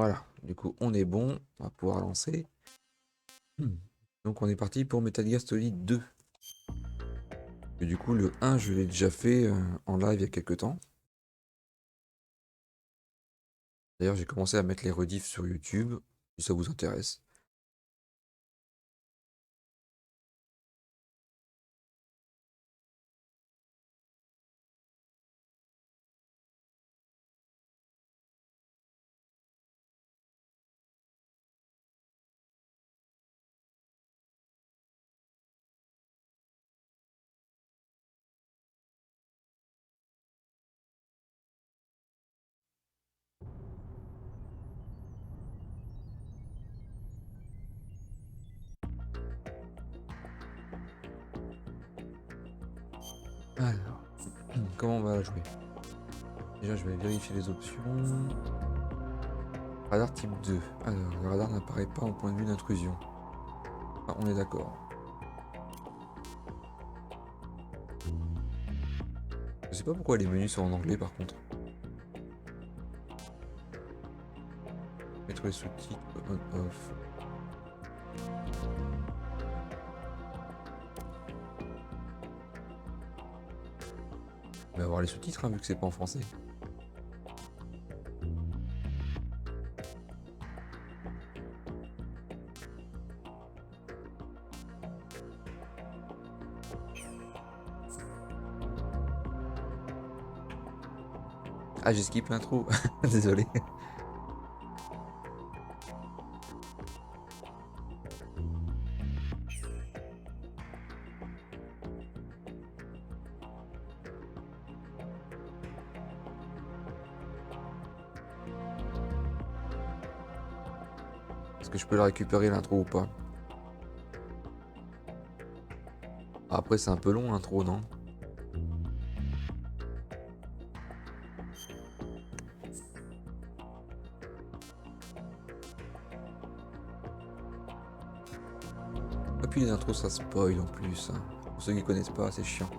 Voilà, du coup on est bon, on va pouvoir lancer. Donc on est parti pour Metal Gear Solid 2. Et du coup le 1 je l'ai déjà fait en live il y a quelques temps. D'ailleurs j'ai commencé à mettre les rediffs sur YouTube, si ça vous intéresse. Alors, comment on va jouer? Déjà je vais vérifier les options. Radar type 2. Alors, le radar n'apparaît pas au point de vue d'intrusion. Ah, on est d'accord. Je sais pas pourquoi les menus sont en anglais par contre. Mettre les sous-titres on-off. On va avoir les sous-titres hein, vu que c'est pas en français. Ah j'ai skip l'intro, désolé. Est-ce que je peux la récupérer l'intro ou pas? Après c'est un peu long l'intro non? Et puis les intros ça spoil en plus. Hein. Pour ceux qui connaissent pas c'est chiant.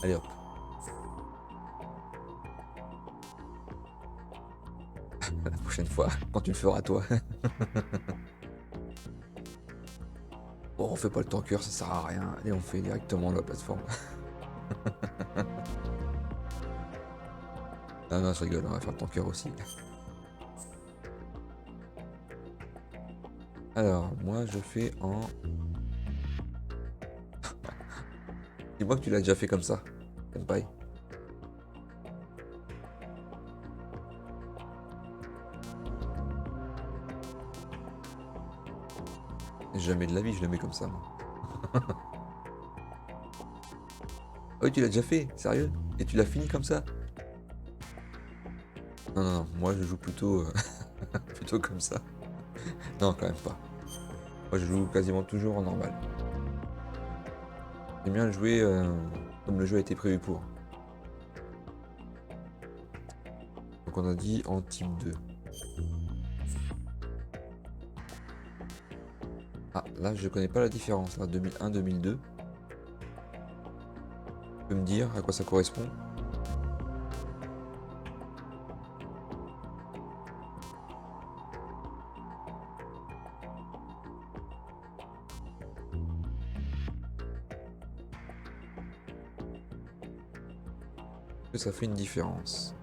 Allez hop. La prochaine fois, quand tu le feras toi. Bon on fait pas le tanker, ça sert à rien. Allez on fait directement la plateforme. Non non je rigole, on va faire le tanker aussi. Alors moi je fais en... Dis-moi que tu l'as déjà fait comme ça. Senpai. Jamais de la vie je le mets comme ça moi. Ah oui tu l'as déjà fait, sérieux? Et tu l'as fini comme ça? Non non non, moi je joue plutôt plutôt comme ça. Non quand même pas. Moi je joue quasiment toujours en normal. J'aime bien le jouer comme le jeu a été prévu pour. Donc on a dit en type 2. Ah là je connais pas la différence là, 2001-2002. Tu peux me dire à quoi ça correspond? Est-ce que ça fait une différence?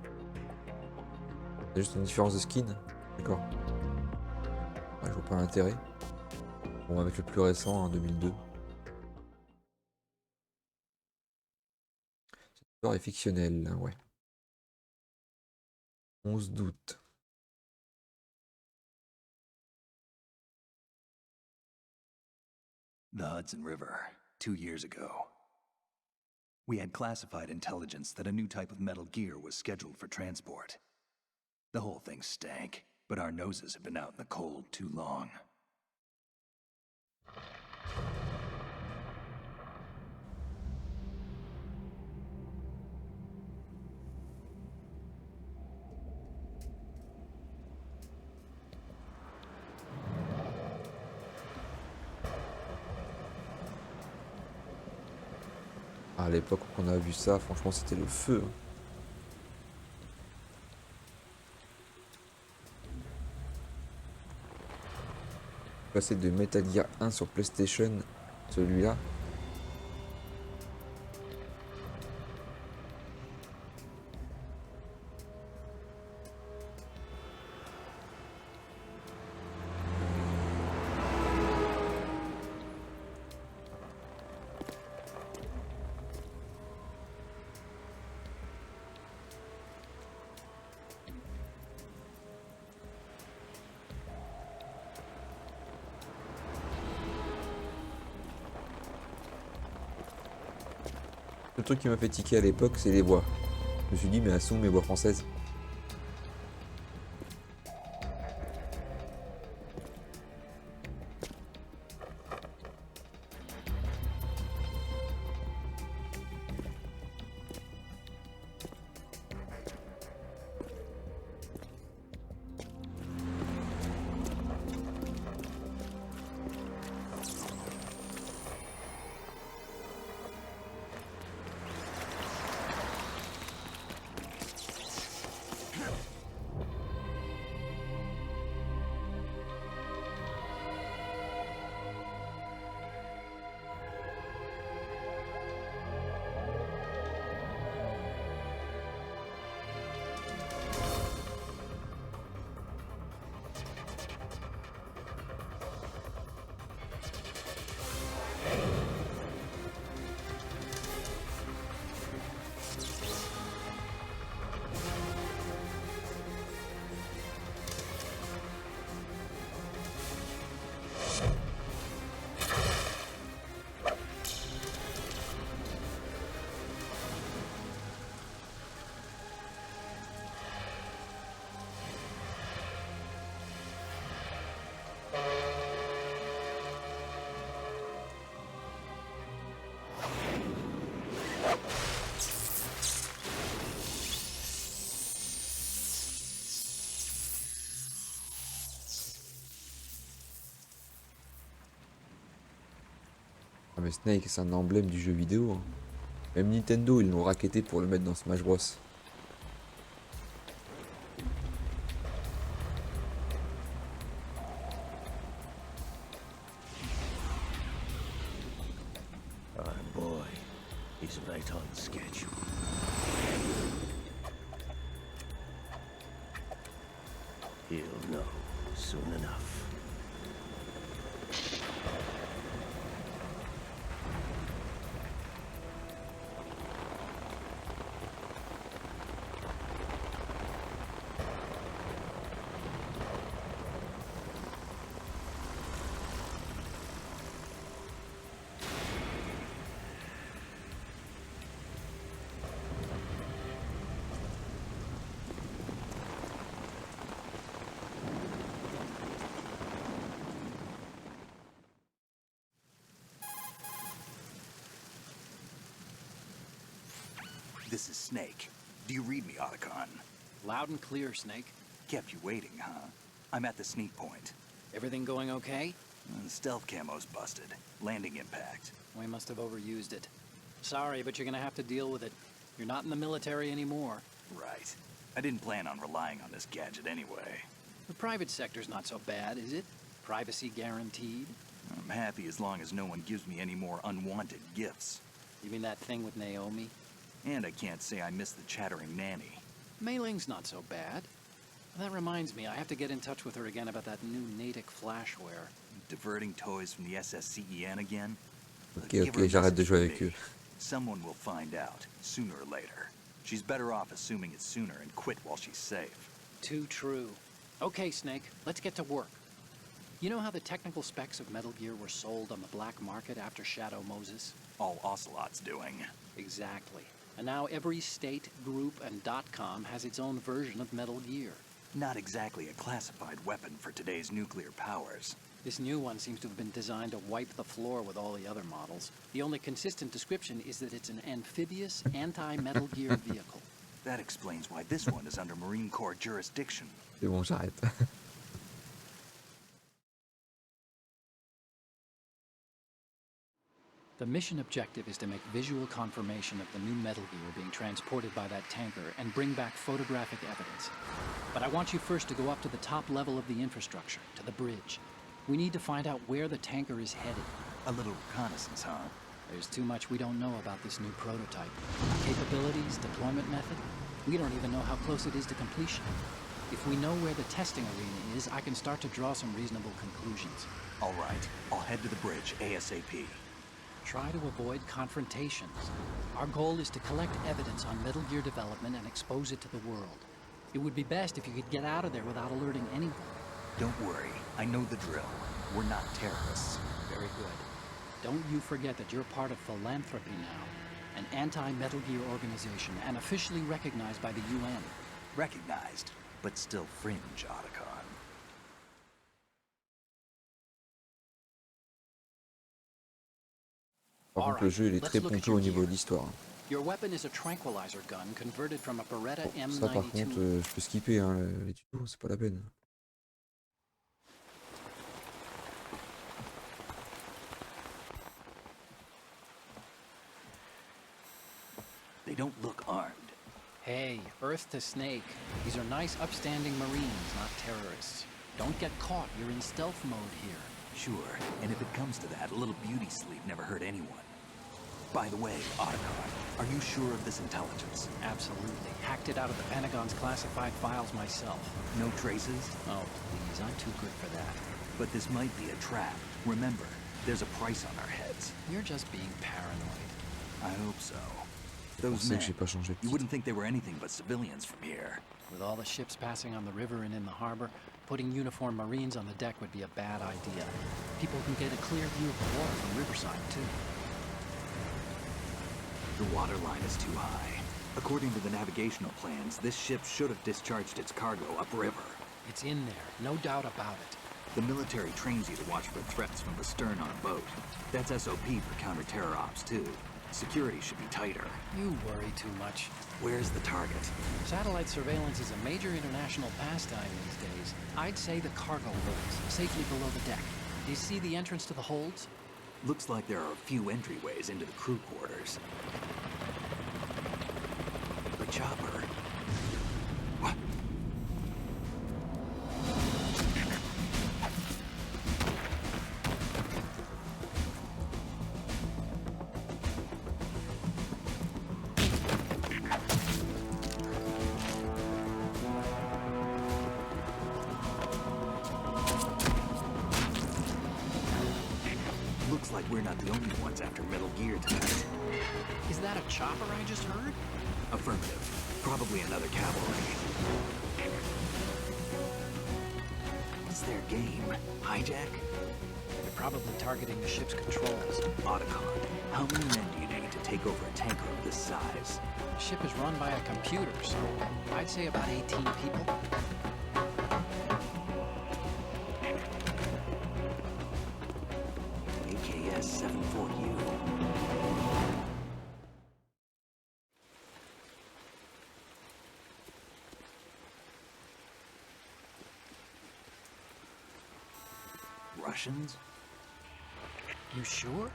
C'est juste une différence de skin? D'accord. Ouais, je vois pas l'intérêt. Bon avec le plus récent, hein, 2002. Cette histoire est fictionnelle, hein, ouais. 11 d'août. The Hudson River, 2 years ago. We had classified intelligence that a new type of metal gear was scheduled for transport. The whole thing stank, but our noses had been out in the cold too long. À l'époque où on a vu ça, franchement c'était le feu. Hein. Passer de Metal Gear 1 sur PlayStation, celui-là. Le truc qui m'a fait tiquer à l'époque, c'est les voix. Je me suis dit, mais elles sont mes voix françaises. Ah mais Snake, c'est un emblème du jeu vidéo, hein. Même Nintendo, ils l'ont racketté pour le mettre dans Smash Bros. Our boy is right on schedule. He'll know soon enough. This is Snake. Do you read me, Otacon? Loud and clear, Snake. Kept you waiting, huh? I'm at the sneak point. Everything going okay? Stealth camo's busted. Landing impact. We must have overused it. Sorry, but you're gonna have to deal with it. You're not in the military anymore. Right. I didn't plan on relying on this gadget anyway. The private sector's not so bad, is it? Privacy guaranteed? I'm happy as long as no one gives me any more unwanted gifts. You mean that thing with Naomi? And I can't say I miss the chattering nanny. Mei Ling's not so bad. That reminds me, I have to get in touch with her again about that new Natick flashware. Diverting toys from the SSCEN again? Ok, Give ok, her a j'arrête de message jouer from avec me. eux. Someone will find out, sooner or later. She's better off assuming it sooner and quit while she's safe. Too true. Okay, Snake, let's get to work. You know how the technical specs of Metal Gear were sold on the black market after Shadow Moses? All Ocelot's doing. Exactly. And now every state, group, and .com has its own version of Metal Gear. Not exactly a classified weapon for today's nuclear powers. This new one seems to have been designed to wipe the floor with all the other models. The only consistent description is that it's an amphibious, anti-Metal Gear vehicle. That explains why this one is under Marine Corps jurisdiction. C'est bon, j'arrête. The mission objective is to make visual confirmation of the new Metal Gear being transported by that tanker and bring back photographic evidence. But I want you first to go up to the top level of the infrastructure, to the bridge. We need to find out where the tanker is headed. A little reconnaissance, huh? There's too much we don't know about this new prototype. Capabilities, deployment method. We don't even know how close it is to completion. If we know where the testing arena is, I can start to draw some reasonable conclusions. All right, I'll head to the bridge ASAP. Try to avoid confrontations. Our goal is to collect evidence on Metal Gear development and expose it to the world. It would be best if you could get out of there without alerting anyone. Don't worry, I know the drill. We're not terrorists. Very good. Don't you forget that you're part of Philanthropy now, an anti-Metal Gear organization and officially recognized by the UN. Recognized, but still fringe, Otacon. Par contre, le jeu il est très pompeux au niveau de l'histoire. Your weapon is a tranquilizer gun converted from a Beretta Bon, M92. ça par contre, je peux skipper hein, les tutos, c'est pas la peine. They don't look armed. Hey, Earth to Snake. These are nice, upstanding Marines, not terrorists. Don't get caught. You're in stealth mode here. Sure, and if it comes to that, a little beauty sleep never hurt anyone. By the way, Otacon, are you sure of this intelligence? Absolutely. Hacked it out of the Pentagon's classified files myself. No traces? Oh, please. I'm too good for that. But this might be a trap. Remember, there's a price on our heads. You're just being paranoid. I hope so. C'est pour Those ça men, que j'ai pas changé de you titre. wouldn't think they were anything but civilians from here. With all the ships passing on the river and in the harbor, putting uniformed Marines on the deck would be a bad idea. People can get a clear view of the water from Riverside, too. The water line is too high. According to the navigational plans, this ship should have discharged its cargo upriver. It's in there, no doubt about it. The military trains you to watch for threats from the stern on a boat. That's SOP for counter-terror ops, too. Security should be tighter. You worry too much. Where's the target? Satellite surveillance is a major international pastime these days. I'd say the cargo holds, safely below the deck. Do you see the entrance to the holds? Looks like there are a few entryways into the crew quarters. The chopper. What? Looks like we're not the only ones after Metal Gear tonight. Is that a chopper I just heard? Affirmative. Probably another cavalry. What's their game? Hijack? They're probably targeting the ship's controls. Otacon, how many men do you need to take over a tanker of this size? The ship is run by a computer, so I'd say about 18 people. AKS 74U. Russians? You sure?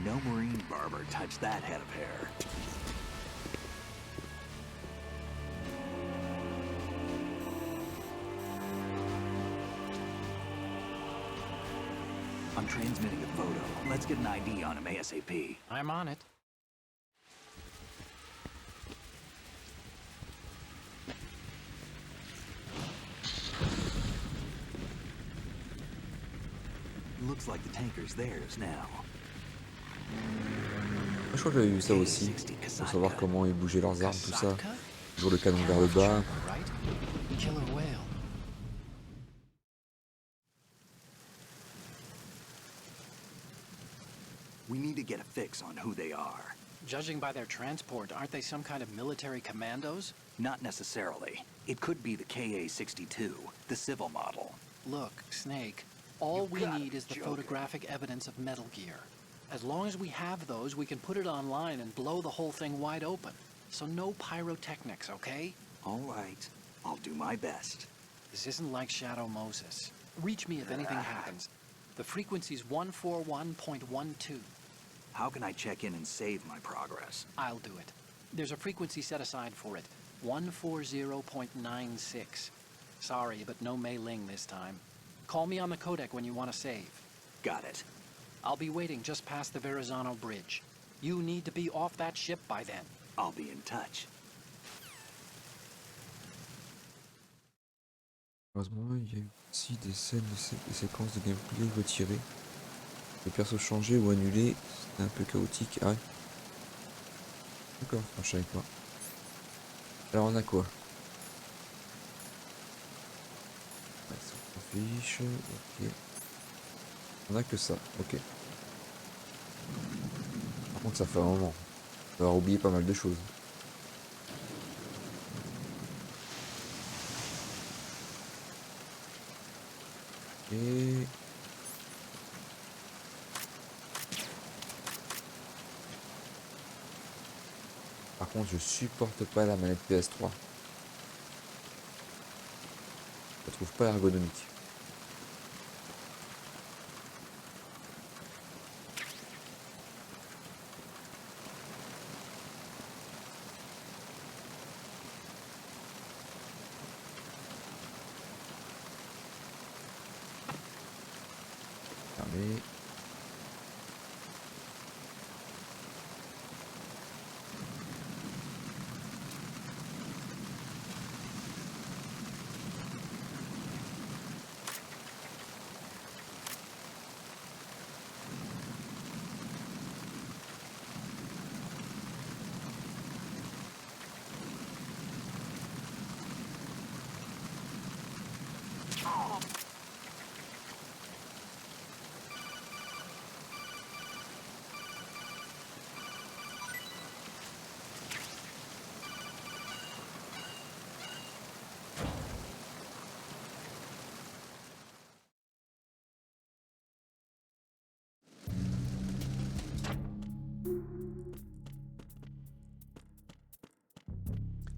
No Marine barber touched that head of hair. I'm transmitting a photo. Let's get an ID on him ASAP. I'm on it. Looks like the tanker's theirs now. Je crois que j'avais vu ça aussi, pour savoir comment ils bougeaient leurs armes, tout ça. Toujours le canon vers le bas. Right? Killer whale. We need to get a fix on who they are. Judging by their transport, aren't they some kind of military commandos? Not necessarily. It could be the KA-62, the civil model. Look, Snake, all You we gotta need be is the joking. photographic evidence of Metal Gear. As long as we have those, we can put it online and blow the whole thing wide open. So no pyrotechnics, okay? All right. I'll do my best. This isn't like Shadow Moses. Reach me if anything happens. The frequency's 141.12. How can I check in and save my progress? I'll do it. There's a frequency set aside for it. 140.96. Sorry, but no Mei Ling this time. Call me on the codec when you want to save. Got it. I'll be waiting just past the Verrazano Bridge. You need to be off that ship by then. I'll be in touch. Heureusement, il y a eu aussi des scènes, des séquences de gameplay retirées. Les persos changés ou annulés, c'était un peu chaotique. Ah ouais. D'accord, enfin, je savais pas. Alors on a quoi? Ouais, ça s'affiche, ok. On a que ça, ok. Par contre ça fait un moment. On va avoir oublié pas mal de choses. Et... Par contre je supporte pas la manette PS3. Je la trouve pas ergonomique. Fermé.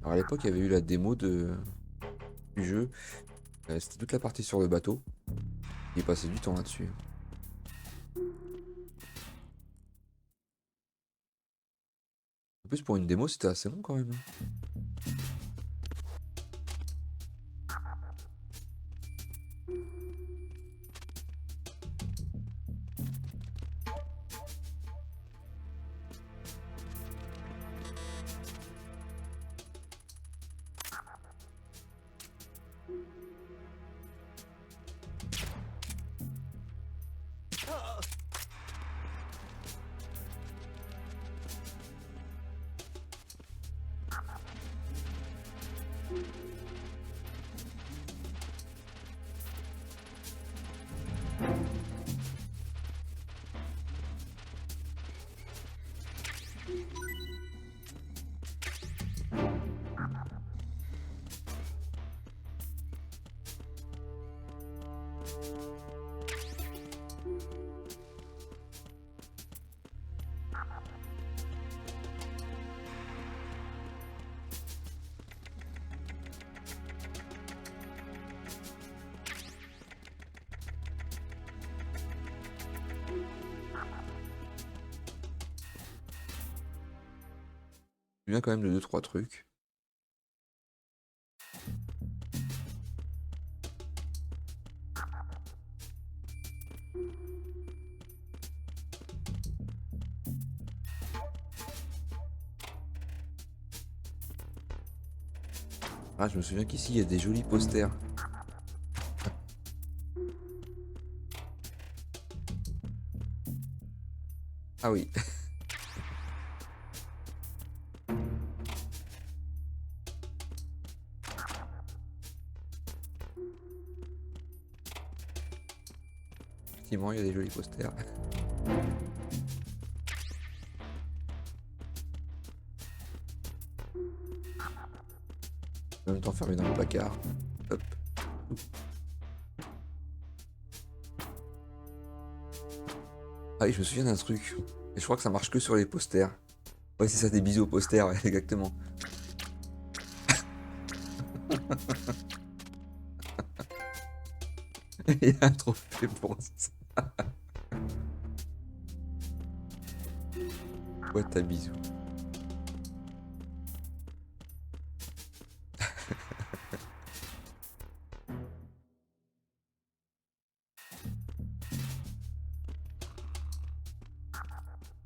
Alors à l'époque, il y avait eu la démo du jeu. C'était toute la partie sur le bateau. Il passait du temps là-dessus. En plus, pour une démo, c'était assez long quand même. Je me souviens quand même de 2-3 trucs. Ah, je me souviens qu'ici, il y a des jolis posters. Ah oui. Effectivement, il y a des jolis posters. En même temps fermé dans le placard. Hop. Ah oui, je me souviens d'un truc. Et je crois que ça marche que sur les posters. Ouais, c'est ça, des bisous aux posters, ouais, exactement. Il y a un trophée pour ça. Boîte à bisous.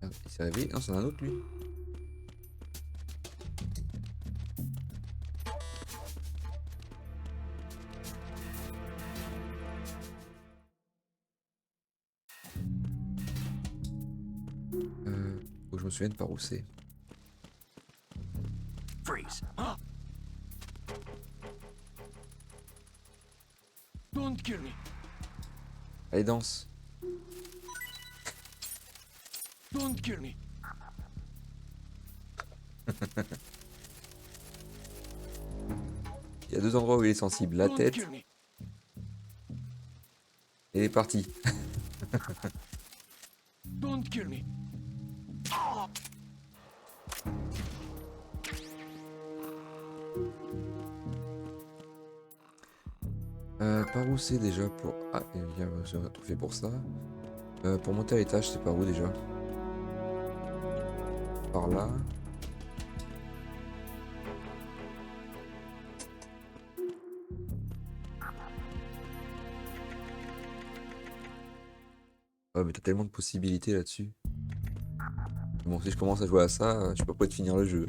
Merde, il s'est réveillé. Non, c'est un autre lui. Faut que je me souvienne par où c'est. Freeze. Huh? Don't kill me. Allez, danse. Don't kill me. Il y a deux endroits où il est sensible, la Don't tête kill me. et les parties. Don't kill me. Par où c'est déjà pour... Ah, il y a un trophée pour ça. Pour monter à l'étage, c'est par où déjà? Par là. Ouais, mais t'as tellement de possibilités là-dessus. Bon, si je commence à jouer à ça, je sais pas de finir le jeu.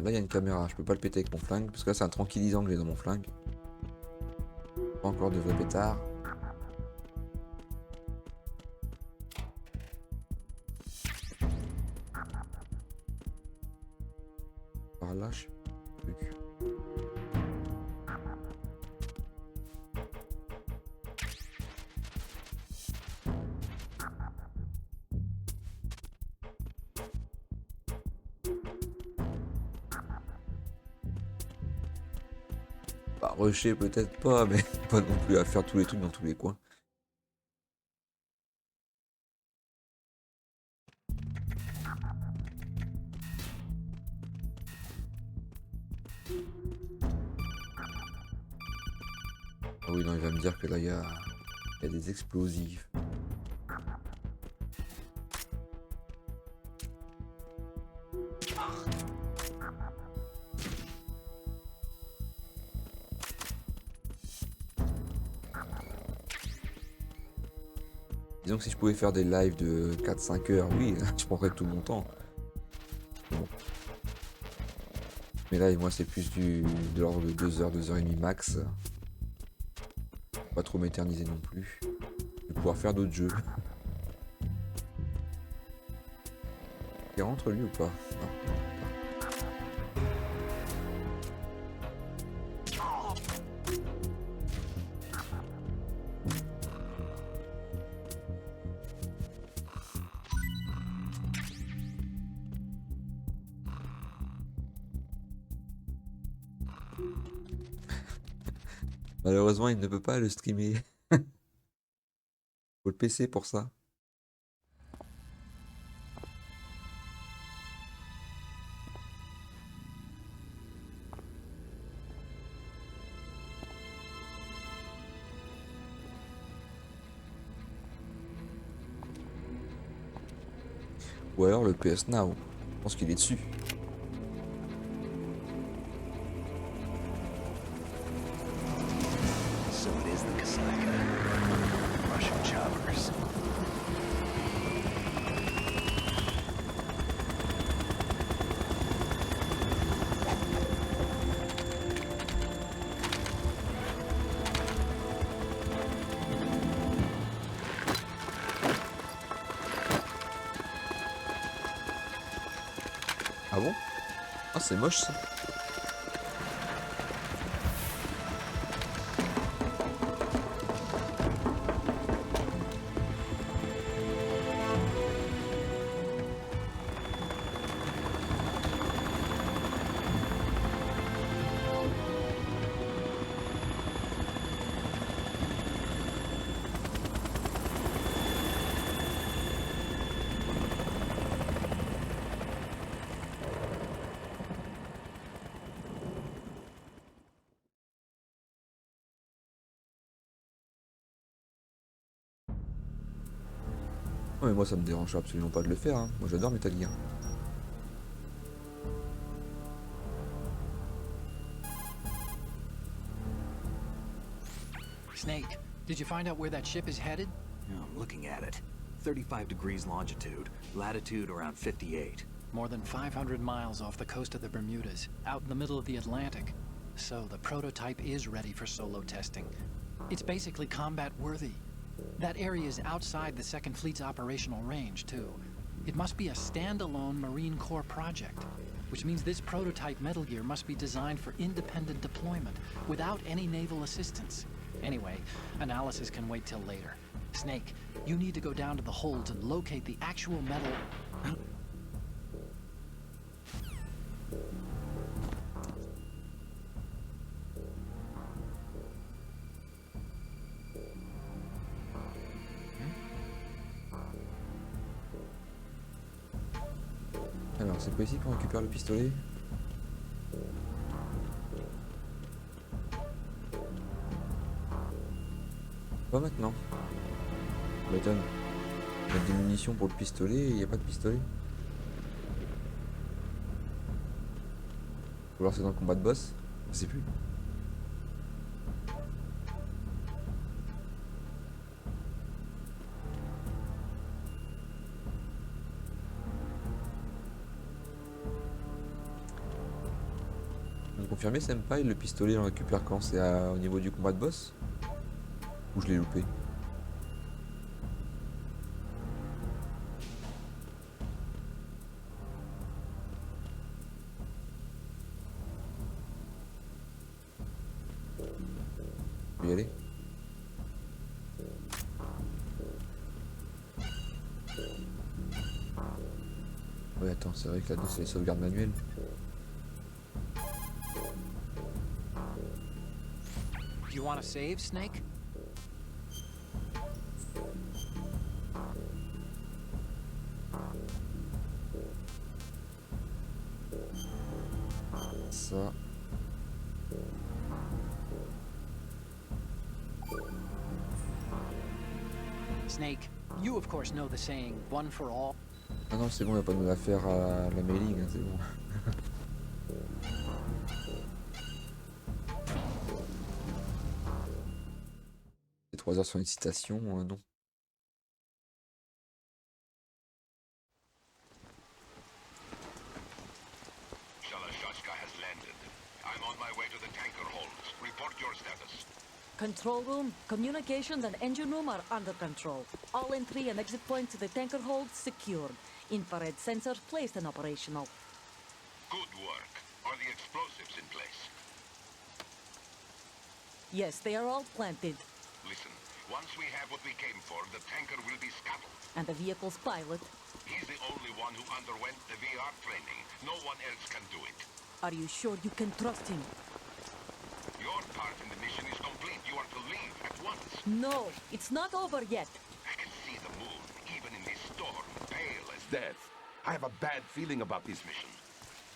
Là, il y a une caméra. Je peux pas le péter avec mon flingue. Parce que là, c'est un tranquillisant que j'ai dans mon flingue. Pas encore de vrai pétard. Par là, je sais plus. Bah, rusher peut-être pas, mais pas non plus à faire tous les trucs dans tous les coins. Ah oui, non, il va me dire que là, il y a des explosifs. Disons que si je pouvais faire des lives de 4-5 heures, oui, je prendrais tout mon temps. Bon. Mais là, moi, c'est plus de l'ordre de 2 heures, 2 heures et demie max. Pas trop m'éterniser non plus. Je vais pouvoir faire d'autres jeux. Il rentre lui ou pas? Non. Malheureusement, il ne peut pas le streamer. Faut le PC pour ça. Ou alors le PS Now. Je pense qu'il est dessus. So it is the Kasaka. Russian choppers. Ah bon? Ah, c'est moche ça. Ouais, mais moi ça me dérange absolument pas de le faire, hein. Moi j'adore Metal Gear. Snake, did you find out where that ship is headed? Yeah, I'm looking at it. 35 degrees longitude, latitude around 58. More than 500 miles off the coast of the Bermudas, out in the middle of the Atlantic. So the prototype is ready for solo testing. It's basically combat worthy. That area is outside the Second Fleet's operational range, too. It must be a standalone Marine Corps project, which means this prototype Metal Gear must be designed for independent deployment, without any naval assistance. Anyway, analysis can wait till later. Snake, you need to go down to the holds and locate the actual metal... Alors, c'est pas ici qu'on récupère le pistolet? Pas maintenant. Ça m'étonne. Il y a des munitions pour le pistolet et il n'y a pas de pistolet. Ou alors c'est dans le combat de boss? Je sais plus. Vous me confirmez, Senpai, le pistolet on le récupère quand? C'est au niveau du combat de boss? Ou je l'ai loupé? Je peux y aller? Ouais, attends, c'est vrai que là-dedans c'est les sauvegardes manuelles. You want to save, Snake? Ça. Snake, you of course know the saying, one for all. Ah non, c'est bon, il n'y a pas de nous affaire à la mailing, hein, c'est bon. C'est 3 heures sur une citation, non. Shalashashka has landed. I'm on my way to the tanker holds. Report your status. Control room, communications and engine room are under control. All entry and exit points to the tanker hold secured. Infrared sensors placed and operational. Good work. Are the explosives in place? Yes, they are all planted. Listen, once we have what we came for, the tanker will be scuttled. And the vehicle's pilot. He's the only one who underwent the VR training. No one else can do it. Are you sure you can trust him? Your part in the mission is complete. You are to leave at once. No, it's not over yet. I can see the moon, even in this storm, pale as death. I have a bad feeling about this mission.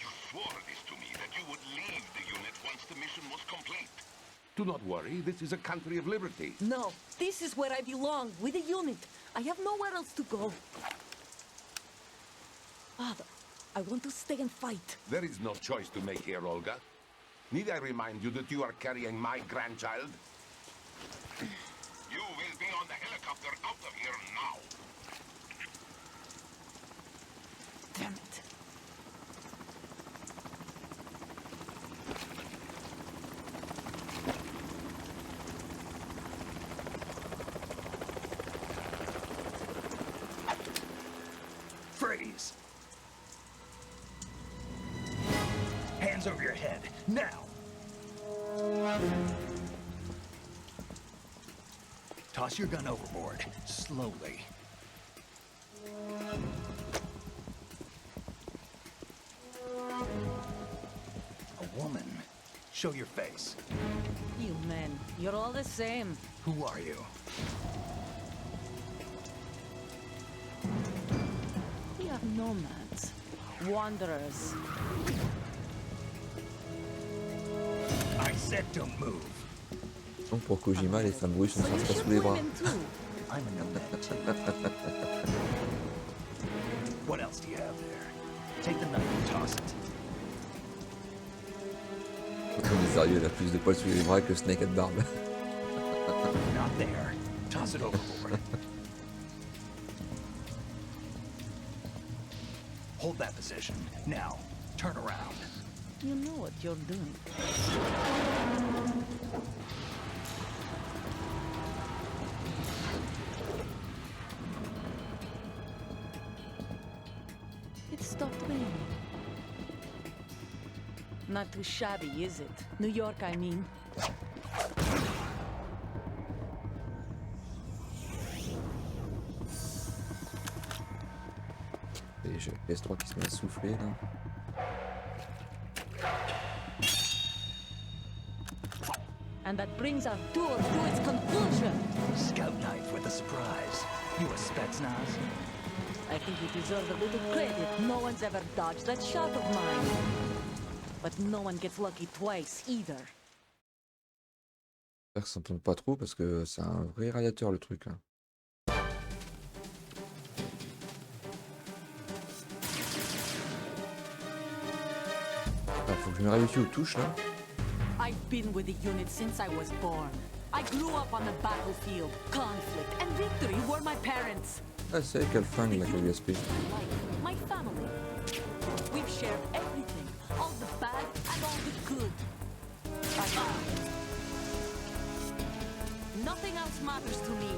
You swore this to me, that you would leave the unit once the mission was complete. Do not worry, this is a country of liberty. No, this is where I belong, with the unit. I have nowhere else to go. Father, I want to stay and fight. There is no choice to make here, Olga. Need I remind you that you are carrying my grandchild? You will be on the helicopter out of here now. Damn it. Freeze! Hands over your head, now! Toss your gun overboard, slowly. A woman. Show your face. You men, you're all the same. Who are you? We are nomads, wanderers. I said don't move. Donc pour Kojima, les femmes brunes sont So you pas should sous les bras. women too. I'm a nomad too. What else do you have there? Take the knife and toss it. On est sérieux, elle a plus de poils sous les bras que Snake a de barbe. Toss it overboard. Hold that position. Now, turn around. You know what you're doing. It stopped raining. Not too shabby, is it? New York, I mean. Et j'ai le PS3 qui se met à souffler là. And that brings our tour to its conclusion. Scout knife with a surprise. You a Spetsnaz? I think you deserve a little credit. No one's ever dodged that shot of mine. But no one gets lucky twice either. J'espère que ça s'entende pas trop parce que c'est un vrai radiateur le truc là. Ah, faut que je me réhabitue aux touches là. I've been with the unit since I was born. I grew up on the battlefield. Conflict and victory were my parents. Ah, c'est avec quel flingue là quel SP. My family. We've shared everything. All the bad and all the good. Nothing else matters to me.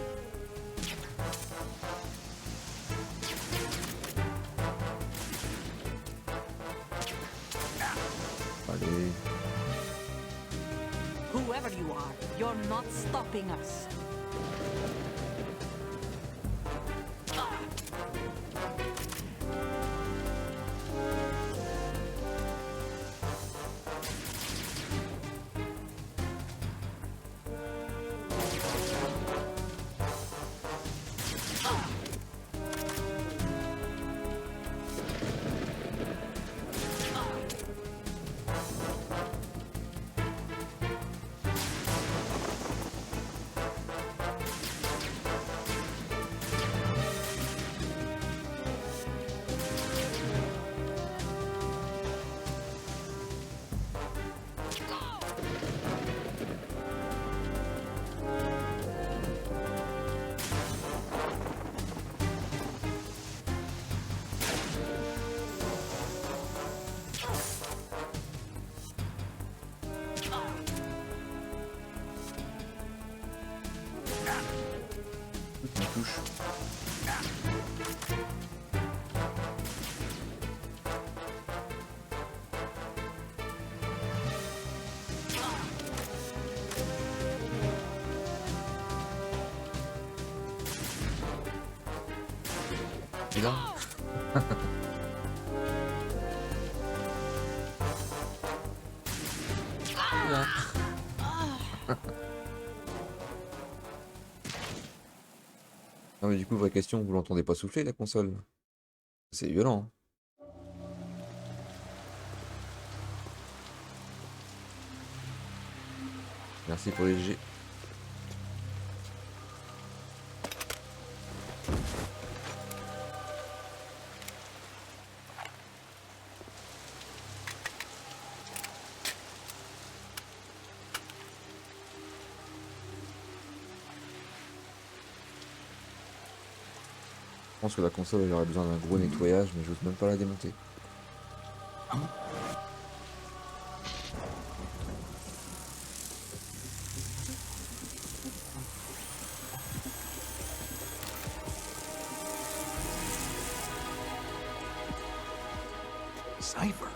Allez. Whoever you are, you're not stopping us. Toutes les touches. Et là Là. Non mais du coup, vraie question, vous l'entendez pas souffler la console? C'est violent. Hein. Merci pour les G. Je pense que la console elle aurait besoin d'un gros nettoyage, mais j'ose même pas la démonter. Cipher.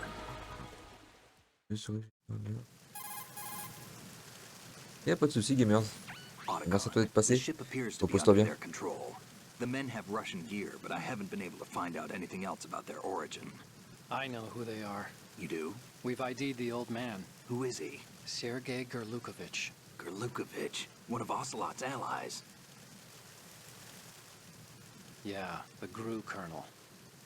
Y'a pas de soucis, gamers. Grâce à toi d'être The passé. ship appears to be Repose-toi under bien. their control. The men have Russian gear, but I haven't been able to find out anything else about their origin. I know who they are. You do? We've ID'd the old man, Who is he? Sergei Gerlukovich. Gerlukovich, one of Ocelot's allies. Yeah, the GRU colonel.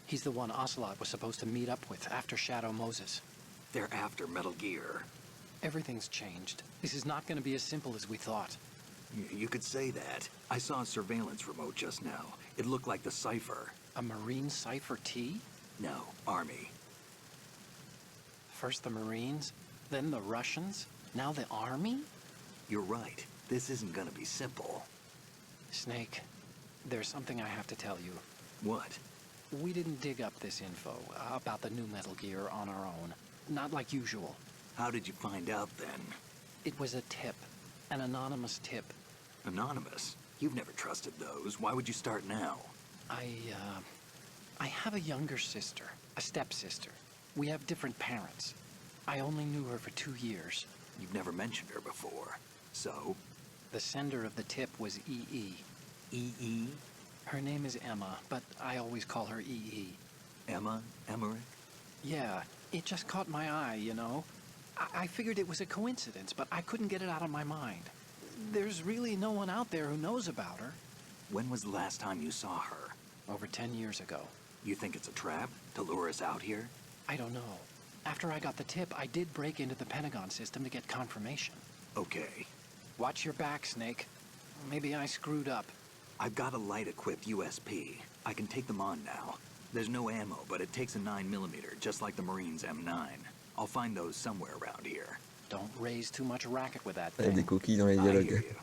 He's the one Ocelot was supposed to meet up with after Shadow Moses. They're after Metal Gear. Everything's changed. This is not going to be as simple as we thought. You could say that. I saw a surveillance remote just now. It looked like the Cipher. A Marine Cipher T? No, Army. First the Marines, then the Russians, now the Army? You're right. This isn't gonna be simple. Snake, there's something I have to tell you. What? We didn't dig up this info about the new Metal Gear on our own. Not like usual. How did you find out then? It was a tip. An anonymous tip. Anonymous? You've never trusted those. Why would you start now? I have a younger sister. A stepsister. We have different parents. I only knew her for 2 years. You've never mentioned her before. So? The sender of the tip was E.E. E.E.? Her name is Emma, but I always call her E.E. Emma? Emmerich? Yeah, it just caught my eye, you know? I figured it was a coincidence, but I couldn't get it out of my mind. There's really no one out there who knows about her. When was the last time you saw her? Over 10 years ago. You think it's a trap? To lure us out here? I don't know. After I got the tip, I did break into the Pentagon system to get confirmation. Okay. Watch your back, Snake. Maybe I screwed up. I've got a light-equipped USP. I can take them on now. There's no ammo, but it takes a 9mm, just like the Marines' M9. I'll find those somewhere around here. Don't raise too much racket with that Il y a des thing. coquilles dans les I hear dialogues. you.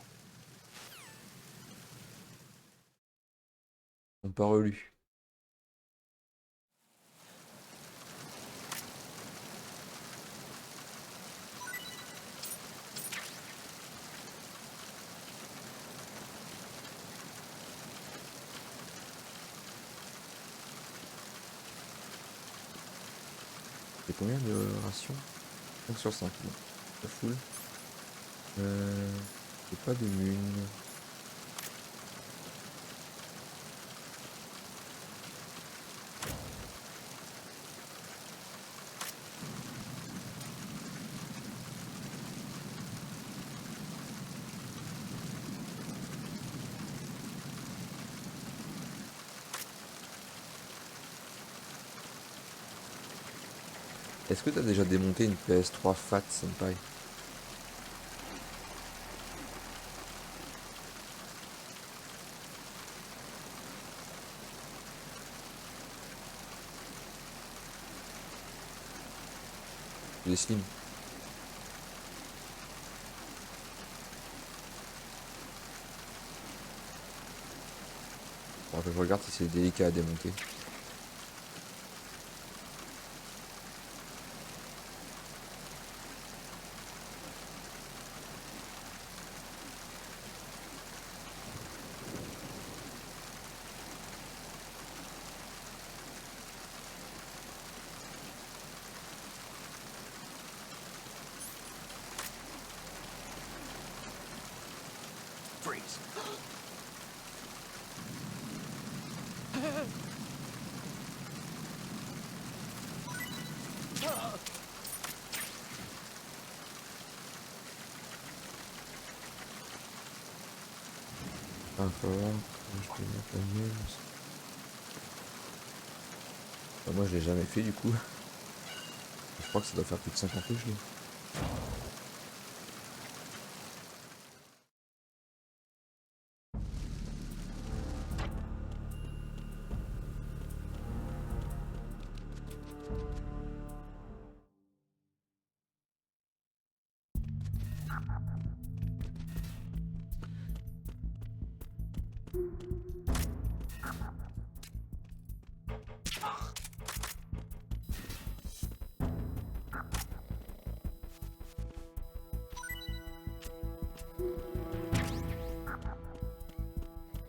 Ils sont pas relus. C'est combien de rations? 5 sur 5. Bon, pas full. J'ai pas de mune. Est-ce que t'as déjà démonté une PS3 Fat Senpai? Les slim. Bon, je regarde si c'est délicat à démonter. Freeze. Ah, faut voir. Je vais mettre la mienne. Bah, moi je l'ai jamais fait du coup. Je crois que ça doit faire plus de 50 que je l'ai.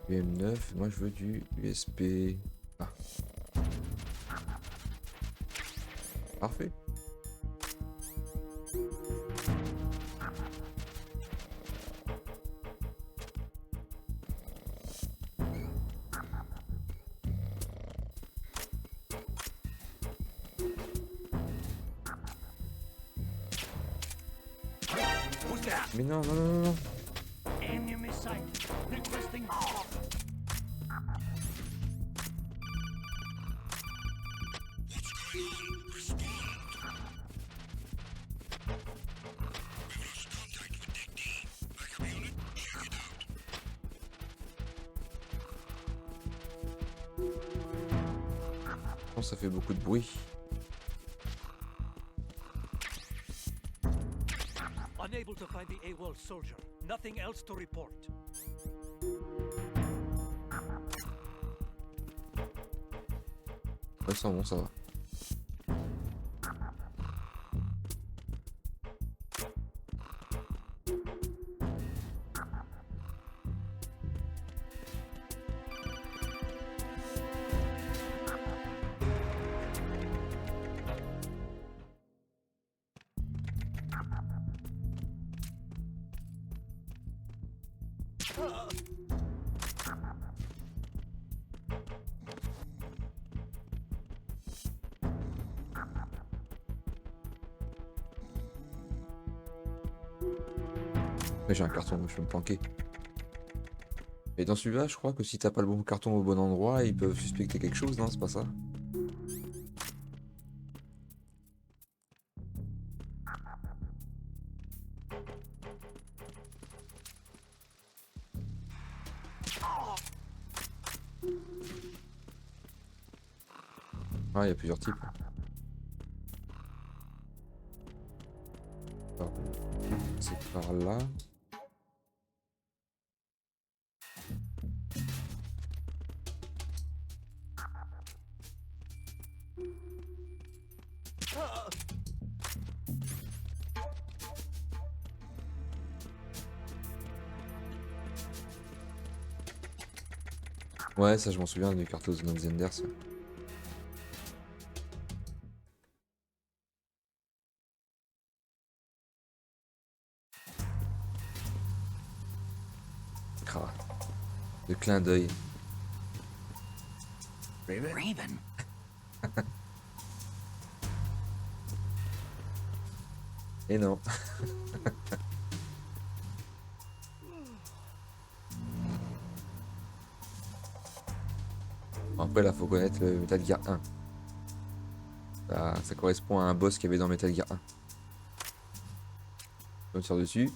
UM9, moi je veux du USP. Ah. Parfait. Mais non, non, non, non, non. Enemy sight. Requesting off. Oh, ça fait beaucoup de bruit. Unable to find the AWOL soldier. Nothing else to report. sent bon, ça va. Ouais, j'ai un carton, je peux me planquer. Et dans celui-là, je crois que si t'as pas le bon carton au bon endroit, ils peuvent suspecter quelque chose, non? C'est pas ça? Ah, il y a plusieurs types. Alors, c'est par là. Ouais, ça je m'en souviens du carton de Zender, ça. Ah, le clin d'œil. Raven. Et non. Après là, faut connaître le Metal Gear 1. Ça correspond à un boss qu'il y avait dans Metal Gear 1. On tire dessus.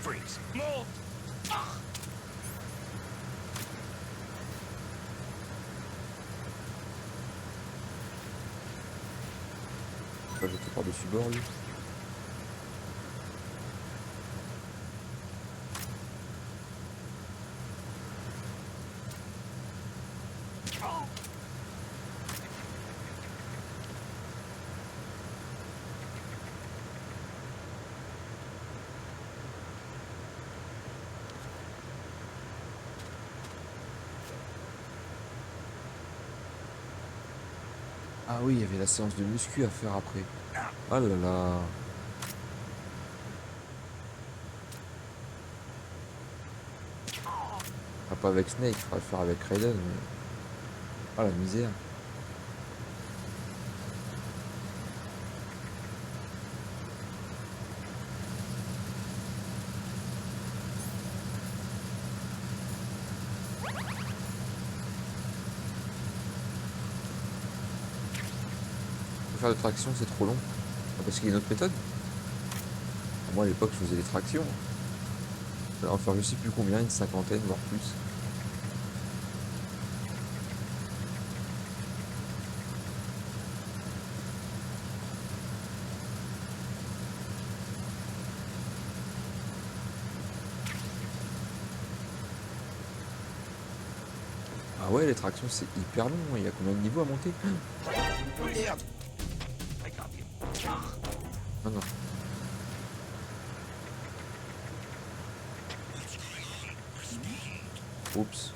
Freeze! Move! Pas jeter par-dessus bord lui. Ah oui, il y avait la séance de muscu à faire après. Ah là là. Ah, pas avec Snake, il faudra le faire avec Raiden. Mais... ah la misère. Faire de traction c'est trop long. Ah, parce qu'il y a une autre méthode. Moi à l'époque je faisais des tractions. Je vais en faire je sais plus combien, une cinquantaine voire plus. Ah ouais les tractions c'est hyper long, il y a combien de niveaux à monter? Merde! Ah non. Oups.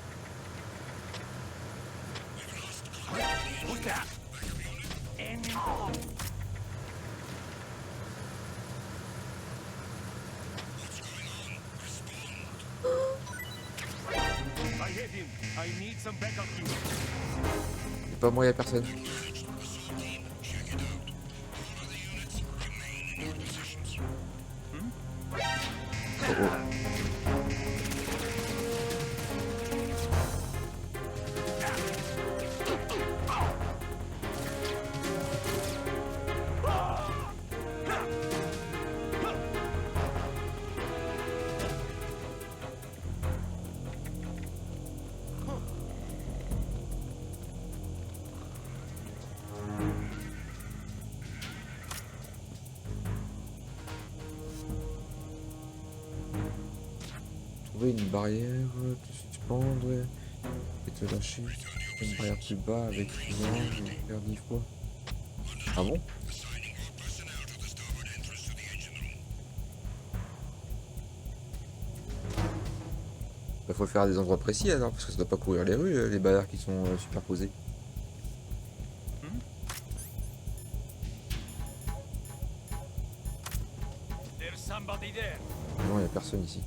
Who's that? I hit him. I need some backup here. C'est pas moi, y a personne. oh. Trouver une barrière, te suspendre et te lâcher. Une barrière plus bas avec une ange et faire 10 fois. Ah bon? Bah, faut le faire à des endroits précis alors, parce que ça doit pas courir les rues, les barrières qui sont superposées. Non, y a personne ici.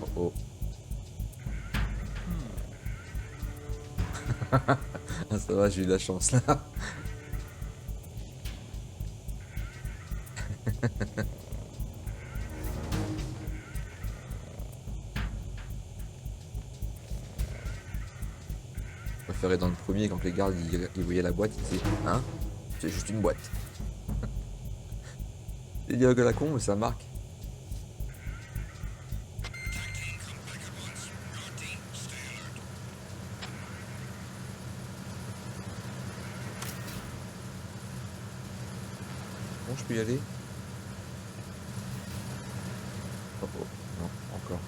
Oh oh. Ah, ça va, j'ai eu de la chance là. Je préférais dans le premier quand les gardes ils voyaient la boîte, ils disaient hein, c'est juste une boîte. Les dialogues à la con, mais ça marque. Bon, je peux y aller? Oh oh, non, encore.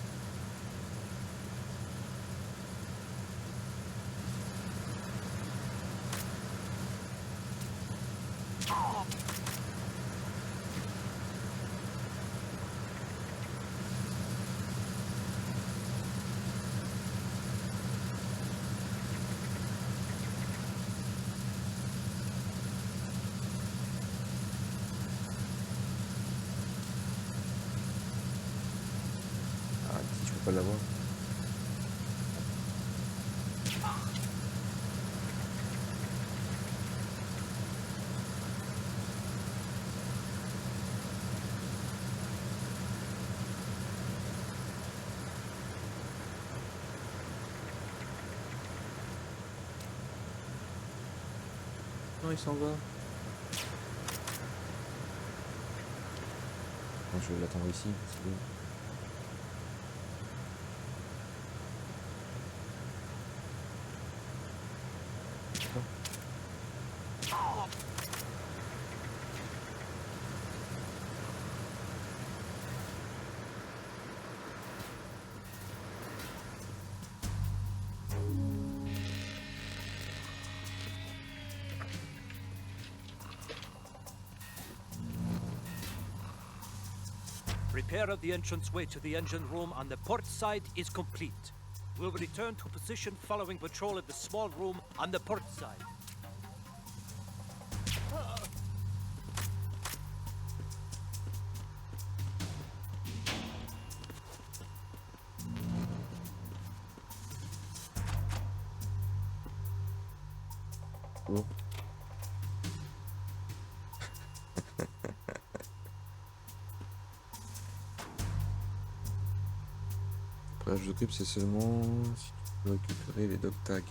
Ah, si je peux pas l'avoir. Non, il s'en va. Non, je vais l'attendre ici. C'est bon. Repair of the entranceway to the engine room on the port side is complete. We'll return to position following patrol of the small room on the port side. Bon. Après, je t'occupe, c'est seulement si tu peux récupérer les dog tags.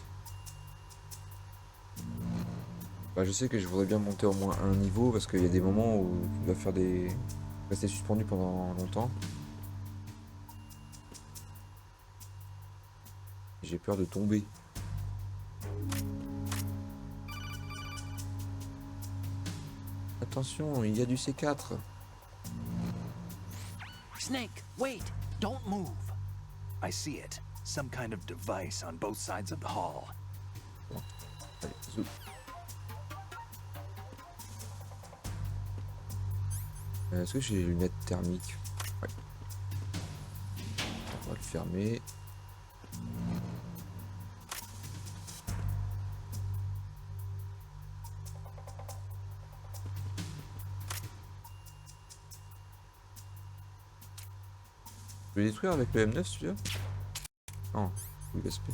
Bah, je sais que je voudrais bien monter au moins un niveau parce qu'il y a des moments où tu dois faire des... rester suspendu pendant longtemps. J'ai peur de tomber. Attention, il y a du C4. Snake, wait! Don't move! I see it. Some kind of device on both sides of the hall. Bon. Allez, zou. Est-ce que j'ai les lunettes thermiques? Ouais. On va le fermer. Je vais le détruire avec le M9 celui-là? Non, oui, l'aspect.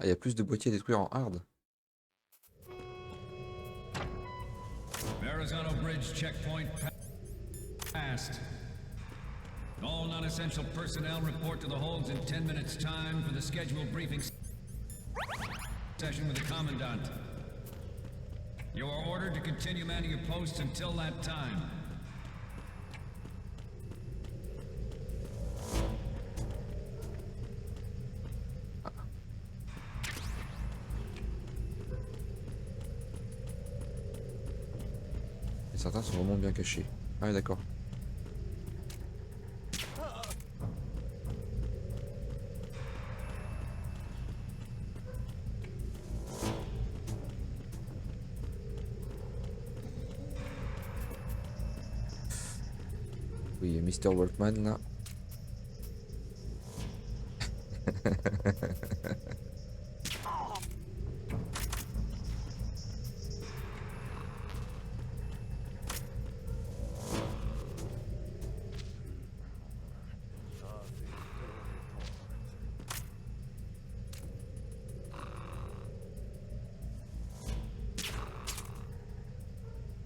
Ah, il y a plus de boîtiers à détruire en hard. Verrazano Bridge checkpoint passed. All non-essential personnel report to the holds in 10 minutes' time for the scheduled briefing session with the Commandant. You are ordered to continue manning your posts until that time. Et certains sont vraiment bien cachés. Ah oui, d'accord. Oui, Mr. Wolfman là.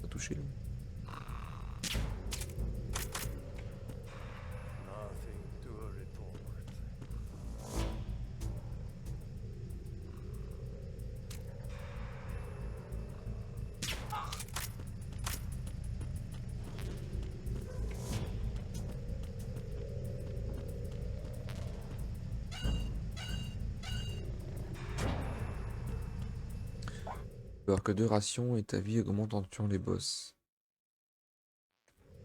Pas touché. Alors que 2 rations et ta vie augmente en tuant les boss.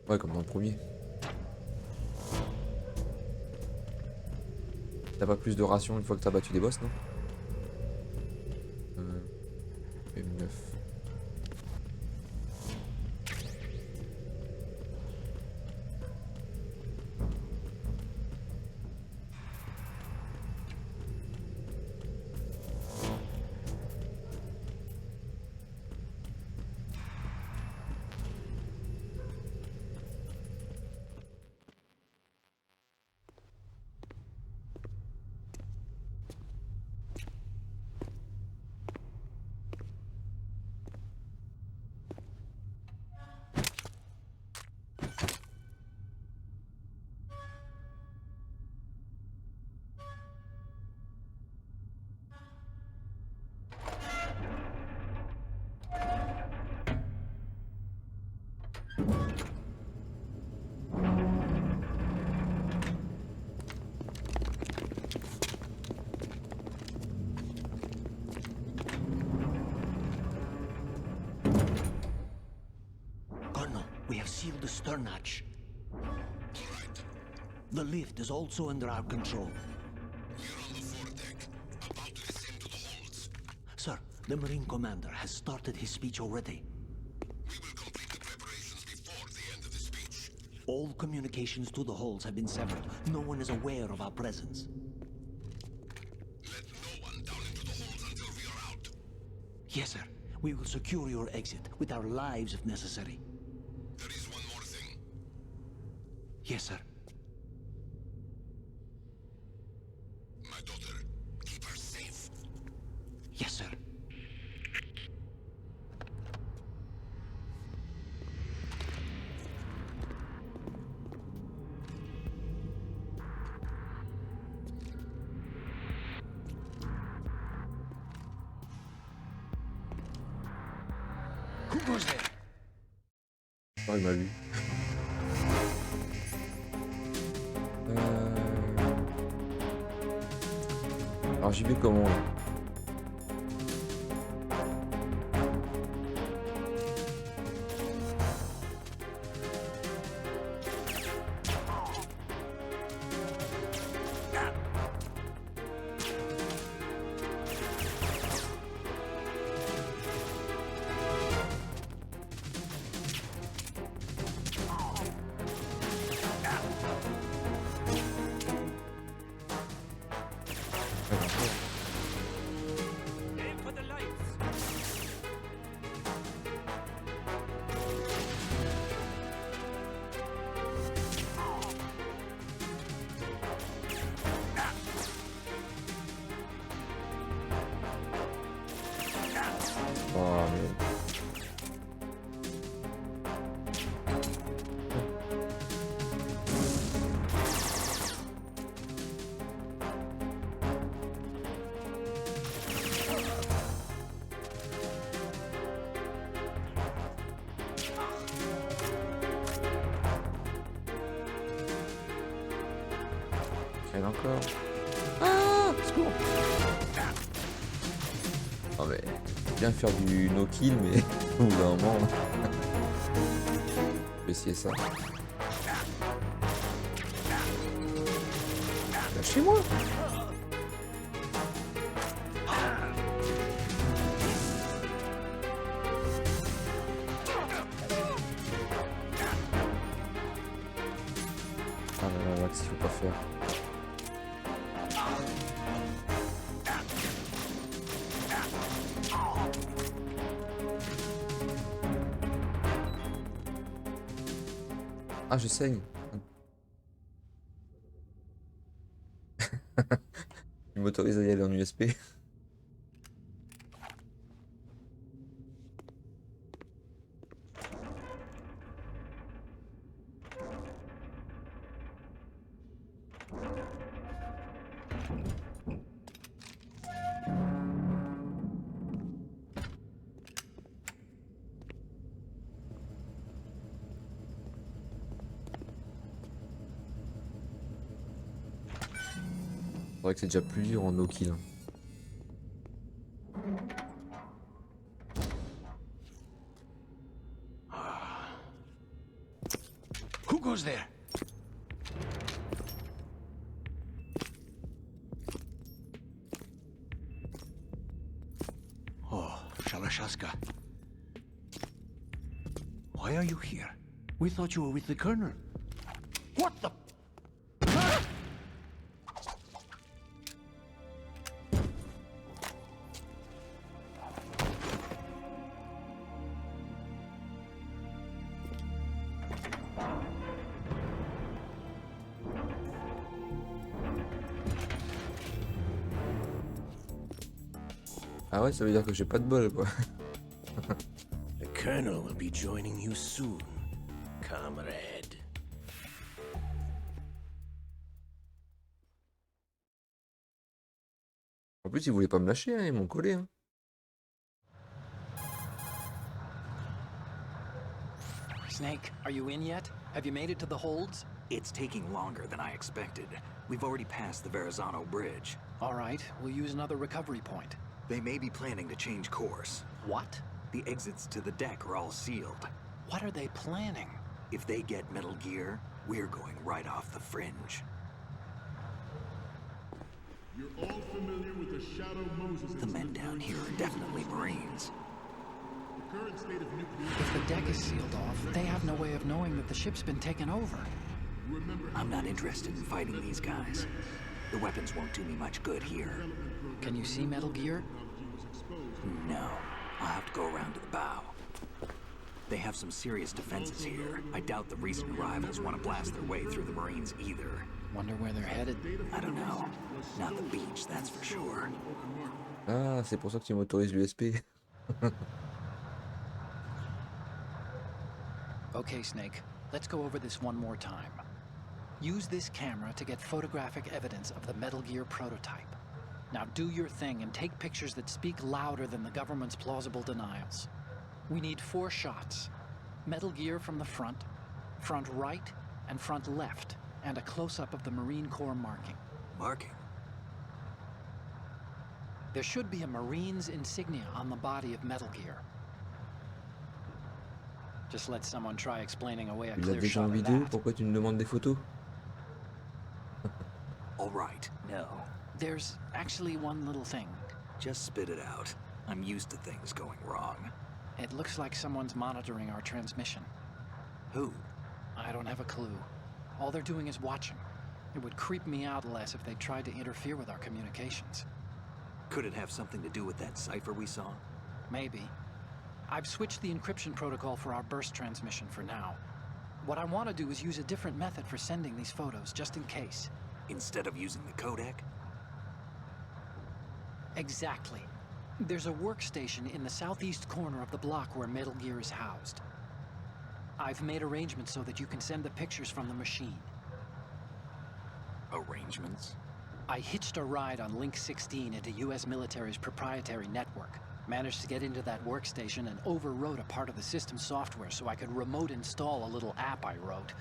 Ouais, comme dans le premier. T'as pas plus de rations une fois que t'as battu des boss, non? M9. Colonel, we have sealed the stern hatch. The lift is also under our control. We're on the foredeck, about to descend to the holds. Sir, the Marine Commander has started his speech already. We will complete the preparations before the end of the speech. All communications to the holds have been severed. No one is aware of our presence. Let no one down into the holds until we are out. Yes, sir. We will secure your exit with our lives if necessary. There is one more thing. Yes, sir. My daughter, keep her safe. Yes, sir. Who goes there? Oh, il m'a vu. Alors j'y vais comment là? Oh, mais... Elle encore. Ah, secours. Non mais, bien faire du no kill, mais au bout d'un moment, je vais essayer ça. Lâchez-moi. Ah là là, Max, il faut pas faire. Ah, je saigne. Il m'autorise à y aller en USP. C'est vrai que c'est déjà plus dur en no kill. Who goes there? Oh, Shalashaska. Why are you here? We thought you were with the Colonel. What the? Ah ouais, ça veut dire que j'ai pas de bol, quoi. The Colonel will be joining you soon, comrade. En plus, ils voulaient pas me lâcher, hein, ils m'ont collé. Hein. Snake, are you in yet? Have you made it to the holds? It's taking longer than I expected. We've already passed the Verrazano Bridge. All right, we'll use another recovery point. They may be planning to change course. What? The exits to the deck are all sealed. What are they planning? If they get Metal Gear, we're going right off the fringe. You're all familiar with the Shadow Moses The men down here are definitely Marines. The current state of nuclear... If the deck is sealed off, they have no way of knowing that the ship's been taken over. I'm not interested in fighting these guys. The weapons won't do me much good here. Can you see Metal Gear? No. I'll have to go around to the bow. They have some serious defenses here. I doubt the recent arrivals want to blast their way through the Marines either. Wonder where they're headed. I don't know. Not the beach, that's for sure. Ah, c'est pour ça que tu m'autorises l'USP. Okay, Snake. Let's go over this one more time. Use this camera to get photographic evidence of the Metal Gear prototype. Now do your thing and take pictures that speak louder than the government's plausible denials. We need 4 shots. Metal Gear from the front, front right, and front left, and a close-up of the Marine Corps marking. Marking? There should be a Marine's insignia on the body of Metal Gear. Just let someone try explaining away a Tu l'as clear déjà shot en of vidéo, that. pourquoi tu me demandes des photos? All right, no. There's actually one little thing. Just spit it out. I'm used to things going wrong. It looks like someone's monitoring our transmission. Who? I don't have a clue. All they're doing is watching. It would creep me out less if they tried to interfere with our communications. Could it have something to do with that cipher we saw? Maybe. I've switched the encryption protocol for our burst transmission for now. What I want to do is use a different method for sending these photos, just in case. Instead of using the codec? Exactly. There's a workstation in the southeast corner of the block where Metal Gear is housed. I've made arrangements so that you can send the pictures from the machine. Arrangements? I hitched a ride on Link 16 into US military's proprietary network. Managed to get into that workstation and overwrote a part of the system software so I could remote install a little app I wrote.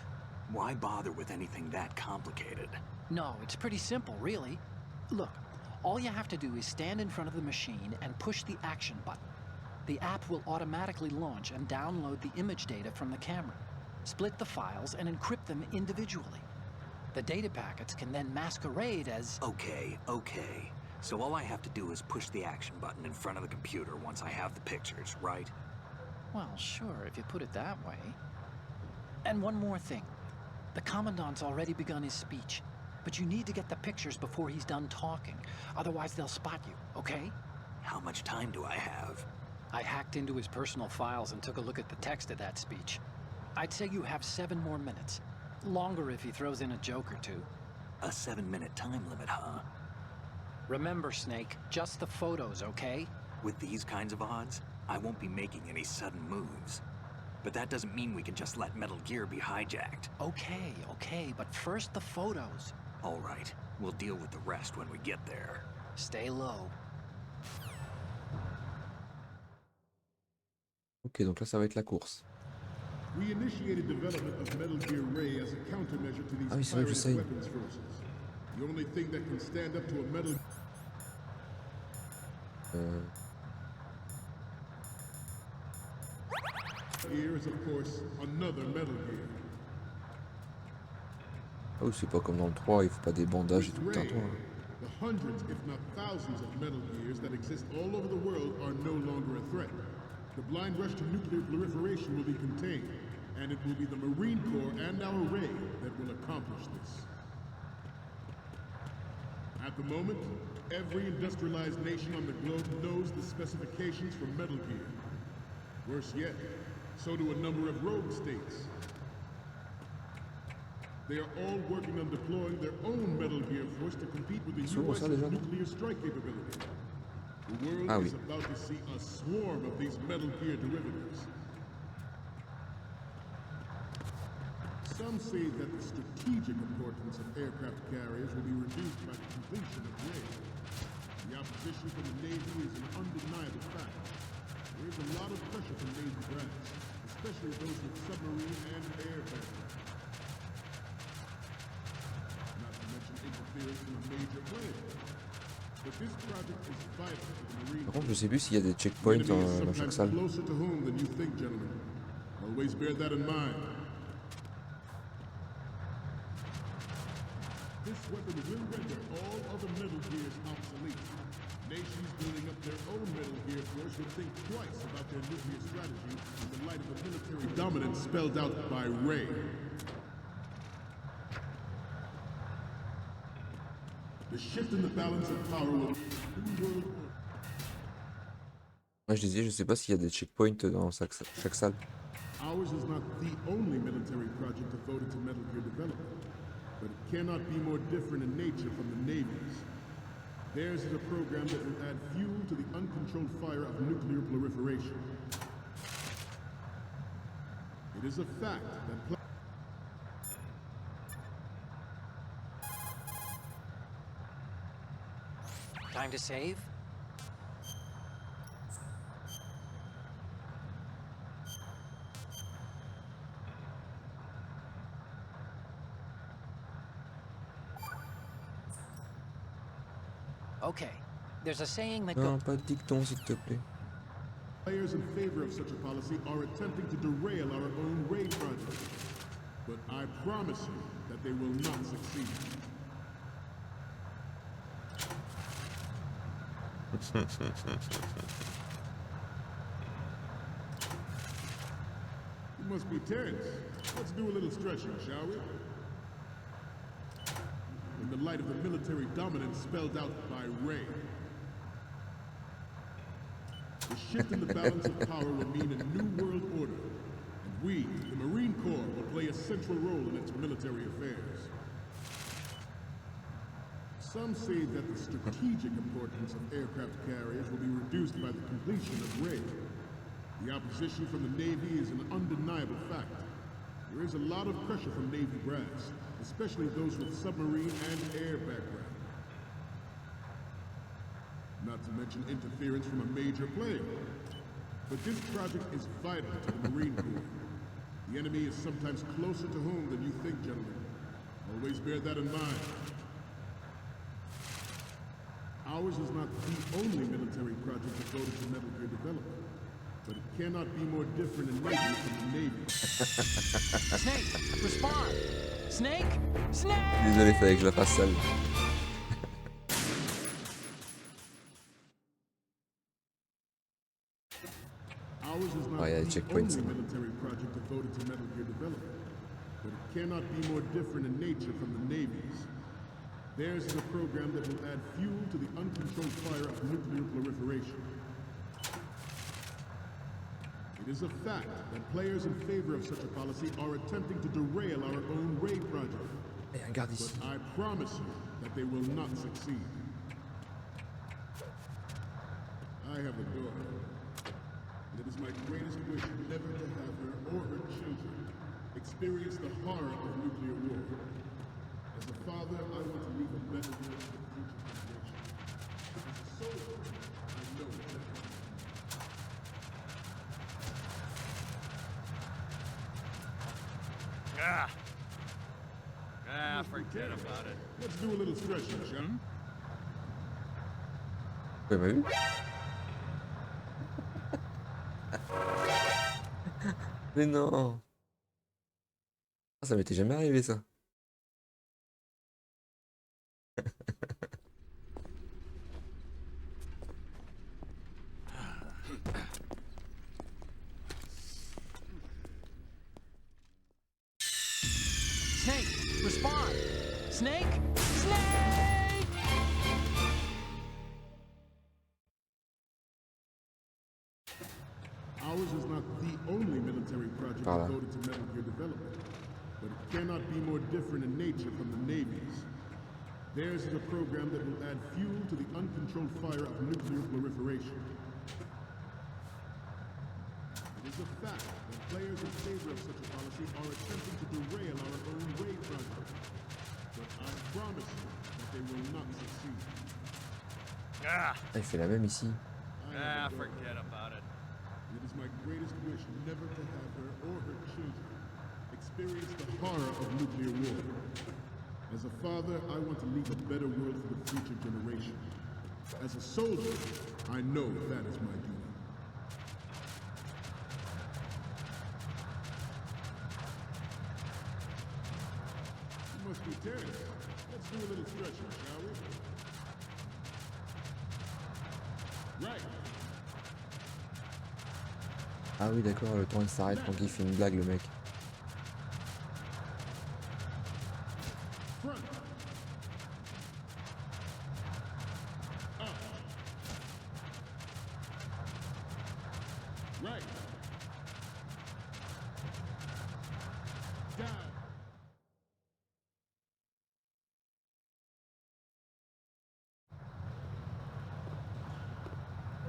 Why bother with anything that complicated? No, it's pretty simple, really. Look, all you have to do is stand in front of the machine and push the action button. The app will automatically launch and download the image data from the camera, split the files, and encrypt them individually. The data packets can then masquerade as... Okay. So all I have to do is push the action button in front of the computer once I have the pictures, right? Well, sure, if you put it that way. And one more thing. The Commandant's already begun his speech, but you need to get the pictures before he's done talking. Otherwise, they'll spot you, okay? How much time do I have? I hacked into his personal files and took a look at the text of that speech. I'd say you have 7 more minutes. Longer if he throws in a joke or two. A 7-minute time limit, huh? Remember, Snake, just the photos, okay? With these kinds of odds, I won't be making any sudden moves. But that doesn't mean we can just let Metal Gear be hijacked. Okay, but first the photos. All right, we'll deal with the rest when we get there. Stay low. Ok, donc là ça va être la course. We initiated development of Metal Gear Ray as a countermeasure to these Ah oui, c'est vrai que je sais. weapons forces. The only thing that can stand up to a Metal Gear is, of course, another Metal Gear. Ah oui, c'est pas comme dans le 3, il faut pas des bandages et tout le With Ray, tintouin. the hundreds, if not thousands, of Metal Gears that exist all over the world are no longer a threat. The blind rush to nuclear proliferation will be contained, and it will be the Marine Corps and our Ray that will accomplish this. At the moment, every industrialized nation on the globe knows the specifications for Metal Gear. Worse yet, so do a number of rogue states. They are all working on deploying their own Metal Gear force to compete with the US's nuclear strike capability. The world is about to see a swarm of these Metal Gear derivatives. Some say that the strategic importance of aircraft carriers will be reduced by the completion of Ray. The opposition from the Navy is an undeniable fact. There is a lot of pressure from Navy brass, especially those with submarine and air background. Not to mention interference from a major player. But this project is vital to the Marine. Par contre, je sais plus s'il y a des checkpoints dans chaque salle. Closer to home than you think, gentlemen. Always bear that in mind. This weapon will render all other Metal Gears obsolete. Nations building up their own Metal Gear force will think twice about their nuclear strategy in the light of the military dominance spelled out by Ray. The shift in the balance of power will... Moi je disais, je sais pas s'il y a des checkpoints dans chaque salle. Ours is not the only military project devoted to Metal Gear development, but it cannot be more different in nature from the Navy's. Theirs is a program that will add fuel to the uncontrolled fire of nuclear proliferation. It is a fact that... Time to save? Okay, there's a saying that Non, pas de dicton s'il te plaît. Players in favor of such a policy are attempting to derail our own Ray project. But I promise you that they will not succeed. You must be tense. Let's do a little stretching, shall we? In the light of the military dominance spelled out by Ray. The shift in the balance of power will mean a new world order, and we, the Marine Corps, will play a central role in its military affairs. Some say that the strategic importance of aircraft carriers will be reduced by the completion of Ray. The opposition from the Navy is an undeniable fact. There is a lot of pressure from Navy brass, especially those with submarine and air background. Not to mention interference from a major player. But this project is vital to the Marine Corps. The enemy is sometimes closer to home than you think, gentlemen. Always bear that in mind. Ours is not the only military project devoted to Metal Gear development, but it cannot be more different in nature from the Navy. Snake, respond! Snake! Snake! Désolé, fallait que je la fasse seule. Ours is not Ouais, il y a des the checkpoints. only military project devoted to Metal Gear development, but it cannot be more different in nature from the Navy's. Theirs is a program that will add fuel to the uncontrolled fire of nuclear proliferation. It is a fact that players in favor of such a policy are attempting to derail our own Ray project. Hey, regarde ici. But I promise you that they will not succeed. I have a daughter, and it is my greatest wish never to have her or her children experience the horror of nuclear war. As a father, I want to leave a better world for the future generation. As a soldier, I know that. Forget about it. Let's do a little stretching, shall we? Ouais, m'a vu. Mais non. Ah, ça m'était jamais arrivé ça. Snake, respond! Snake! Snake! Ours is not the only military project devoted to Metal Gear development, but it cannot be more different in nature from the Navy's. Theirs is a program that will add fuel to the uncontrolled fire of nuclear proliferation. It is a fact that players in favor of such a policy are attempting to derail our own Ray project. But I promise you that they will not succeed. Ah, il fait la même ici. Forget about it. It is my greatest wish never to have her or her children experience the horror of nuclear war. As a father, I want to leave a better world for the future generation. As a soldier, I know that is my duty. You must be tense. Let's do a little stretching, shall we? Right. Ah oui, d'accord, le temps il s'arrête quand il fait une blague, le mec. Front. Up. Right. Down.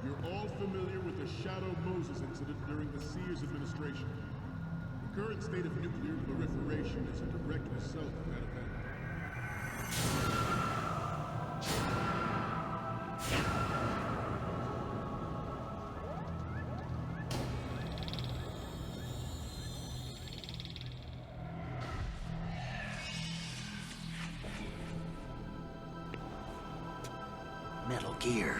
You're all familiar with the Shadow Moses incident during the Sears administration. The current state of nuclear proliferation is a direct result of that event. Metal Gear.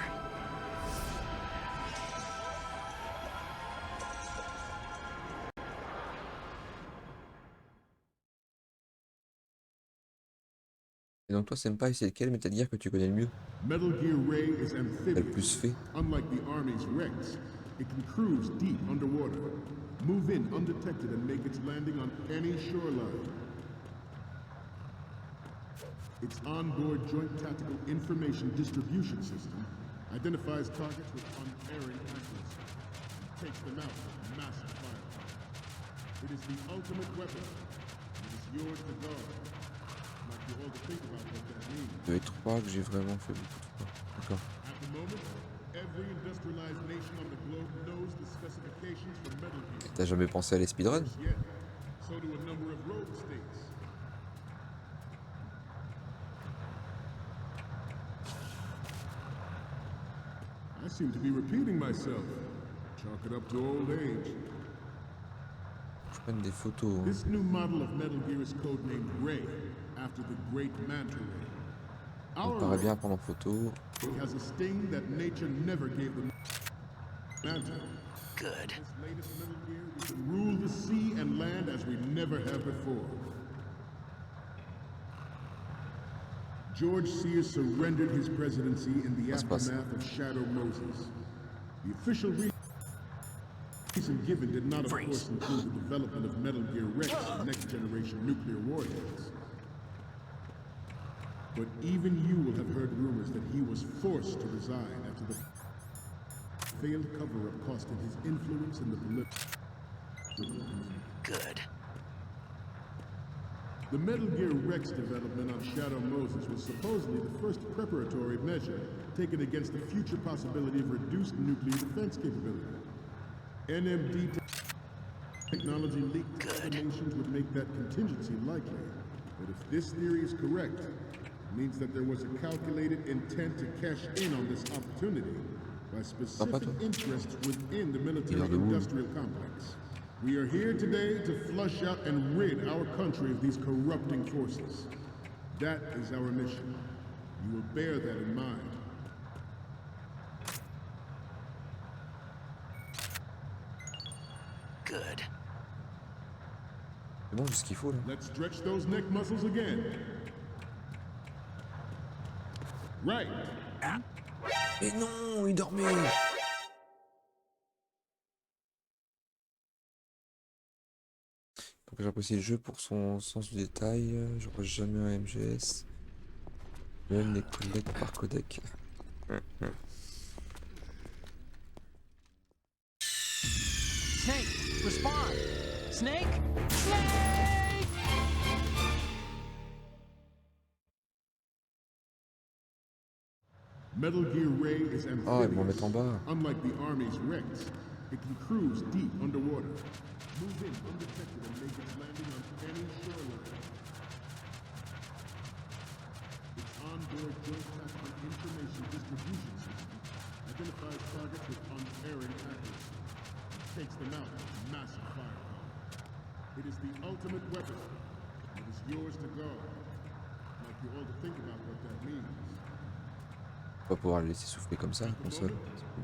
Et donc toi, Senpai, c'est lequel Metal Gear que tu connais le mieux? Metal Gear Ray is Le amphibious. plus fait. Unlike the Army's Rex, it can cruise deep underwater, move in undetected and make its landing on any shoreline. Its onboard Joint Tactical Information Distribution System identifies targets with unerring accuracy and takes them out with massive firepower. It is the ultimate weapon, and it is yours to guard, like the all to think about what that means. 2 et 3 que j'ai vraiment fait beaucoup de fois. D'accord. At the moment, every industrialized nation on the globe knows the specifications for Metal Gear. T'as jamais pensé à les speedrun? Yet, so do a number of rogue states. I seem to be repeating myself. Chalk it up to old age. Je prenne des photos. Hein. This new model of Metal Gear is codenamed Ray, after the great manta ray. Il paraît bien à prendre en photo. It has a sting that nature never gave the manta. Good. This latest Metal Gear, we can rule the sea and land as we never have before. George Sears surrendered his presidency in the aftermath of Shadow Moses. The official reason given did not, of course, include the development of Metal Gear Rex and next-generation nuclear warheads. But even you will have heard rumors that he was forced to resign after the failed cover-up cost him his influence in the political. Good. The Metal Gear Rex development on Shadow Moses was supposedly the first preparatory measure taken against the future possibility of reduced nuclear defense capability. NMD technology leaked to other nations would make that contingency likely. But if this theory is correct, it means that there was a calculated intent to cash in on this opportunity by specific interests within the military-industrial complex. We are here today to flush out and rid our country of these corrupting forces. That is our mission. You will bear that in mind. Good. C'est bon, c'est ce qu'il faut là. Let's stretch those neck muscles again. Right. Mais non, il dormait. Donc j'apprécie le jeu pour son sens du détail. Je vois jamais un MGS. Même les codecs par codec. Snake, respond! Snake? Snake! Metal Gear Ray is Ah, ils vont mettre en bas. unlike the Army's Rex. It can cruise deep underwater, move in undetected and make its landing on any shoreline. Its onboard joint tactical information distribution system identifies targets with unerring accuracy and takes them out with massive firepower. It is the ultimate weapon. It is yours to guard. I'd like you all to think about what that means. On va pouvoir le laisser souffler comme ça, la console.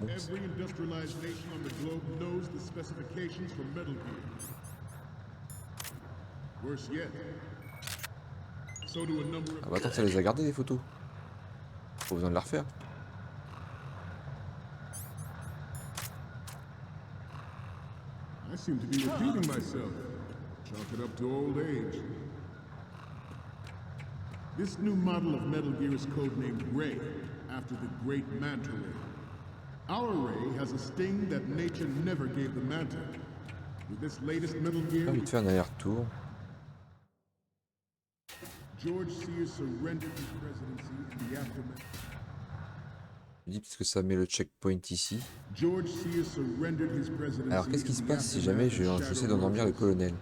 Bon, Every industrialized nation on the globe knows the specifications for Metal Gear. Worse yet, so do a number of... ah bah attends, ça les a gardées les photos. Pas besoin de la refaire. I seem to be repeating myself. Chalk it up to old age. This new model of Metal Gear is codenamed Ray, after the great manta ray. Our ray has a sting that nature never gave the manta. With this latest Metal Gear, J'ai envie de faire un aller-retour. George Sears surrendered his presidency in the aftermath. Je dis parce que ça met le checkpoint ici. George Sears surrendered his presidency. Alors qu'est-ce qui se passe si jamais j'essaie d'endormir le colonel?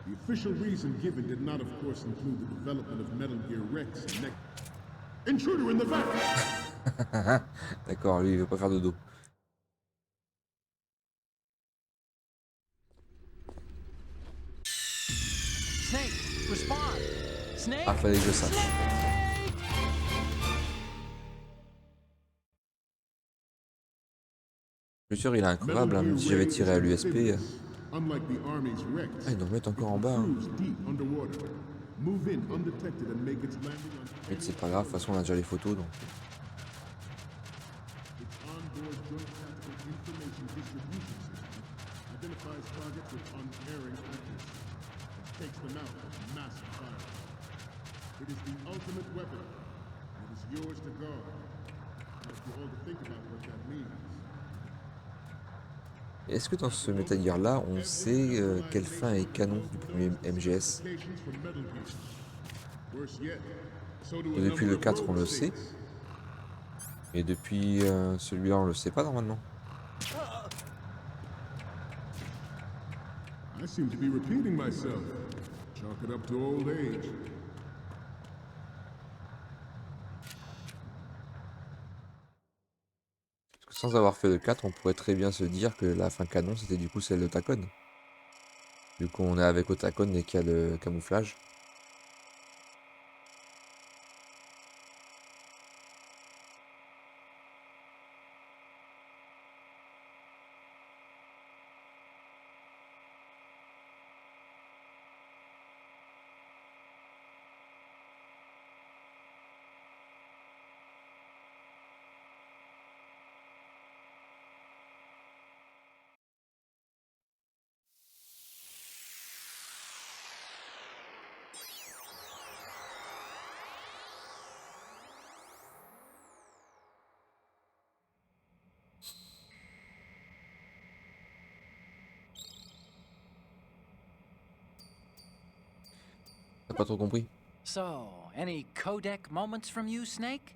The official reason given did not, of course, include the development of Metal Gear Rex and next. Intruder in the back! D'accord, lui il veut pas faire de dos. Snake, respond! Snake? Ah, fallait que je sache. Je suis sûr il est incroyable, hein, même si j'avais tiré à l'USP. Ah, ils doivent mettre encore en bas. Hein. Mais c'est pas grave, de toute façon on a déjà les photos donc. Est-ce que dans ce Metal Gear là, on sait quelle fin est canon du premier MGS? So do a Depuis number le of 4, on road le sait. states. Et depuis celui-là, on le sait pas normalement. I seem to be repeating myself. Chalk it up to old age. Parce que sans avoir fait le 4, on pourrait très bien se dire que la fin canon, c'était du coup celle de Tacon. Du coup, on est avec Otacon et qu'il y a le camouflage. T'as pas trop compris? So, any codec moments from you, Snake?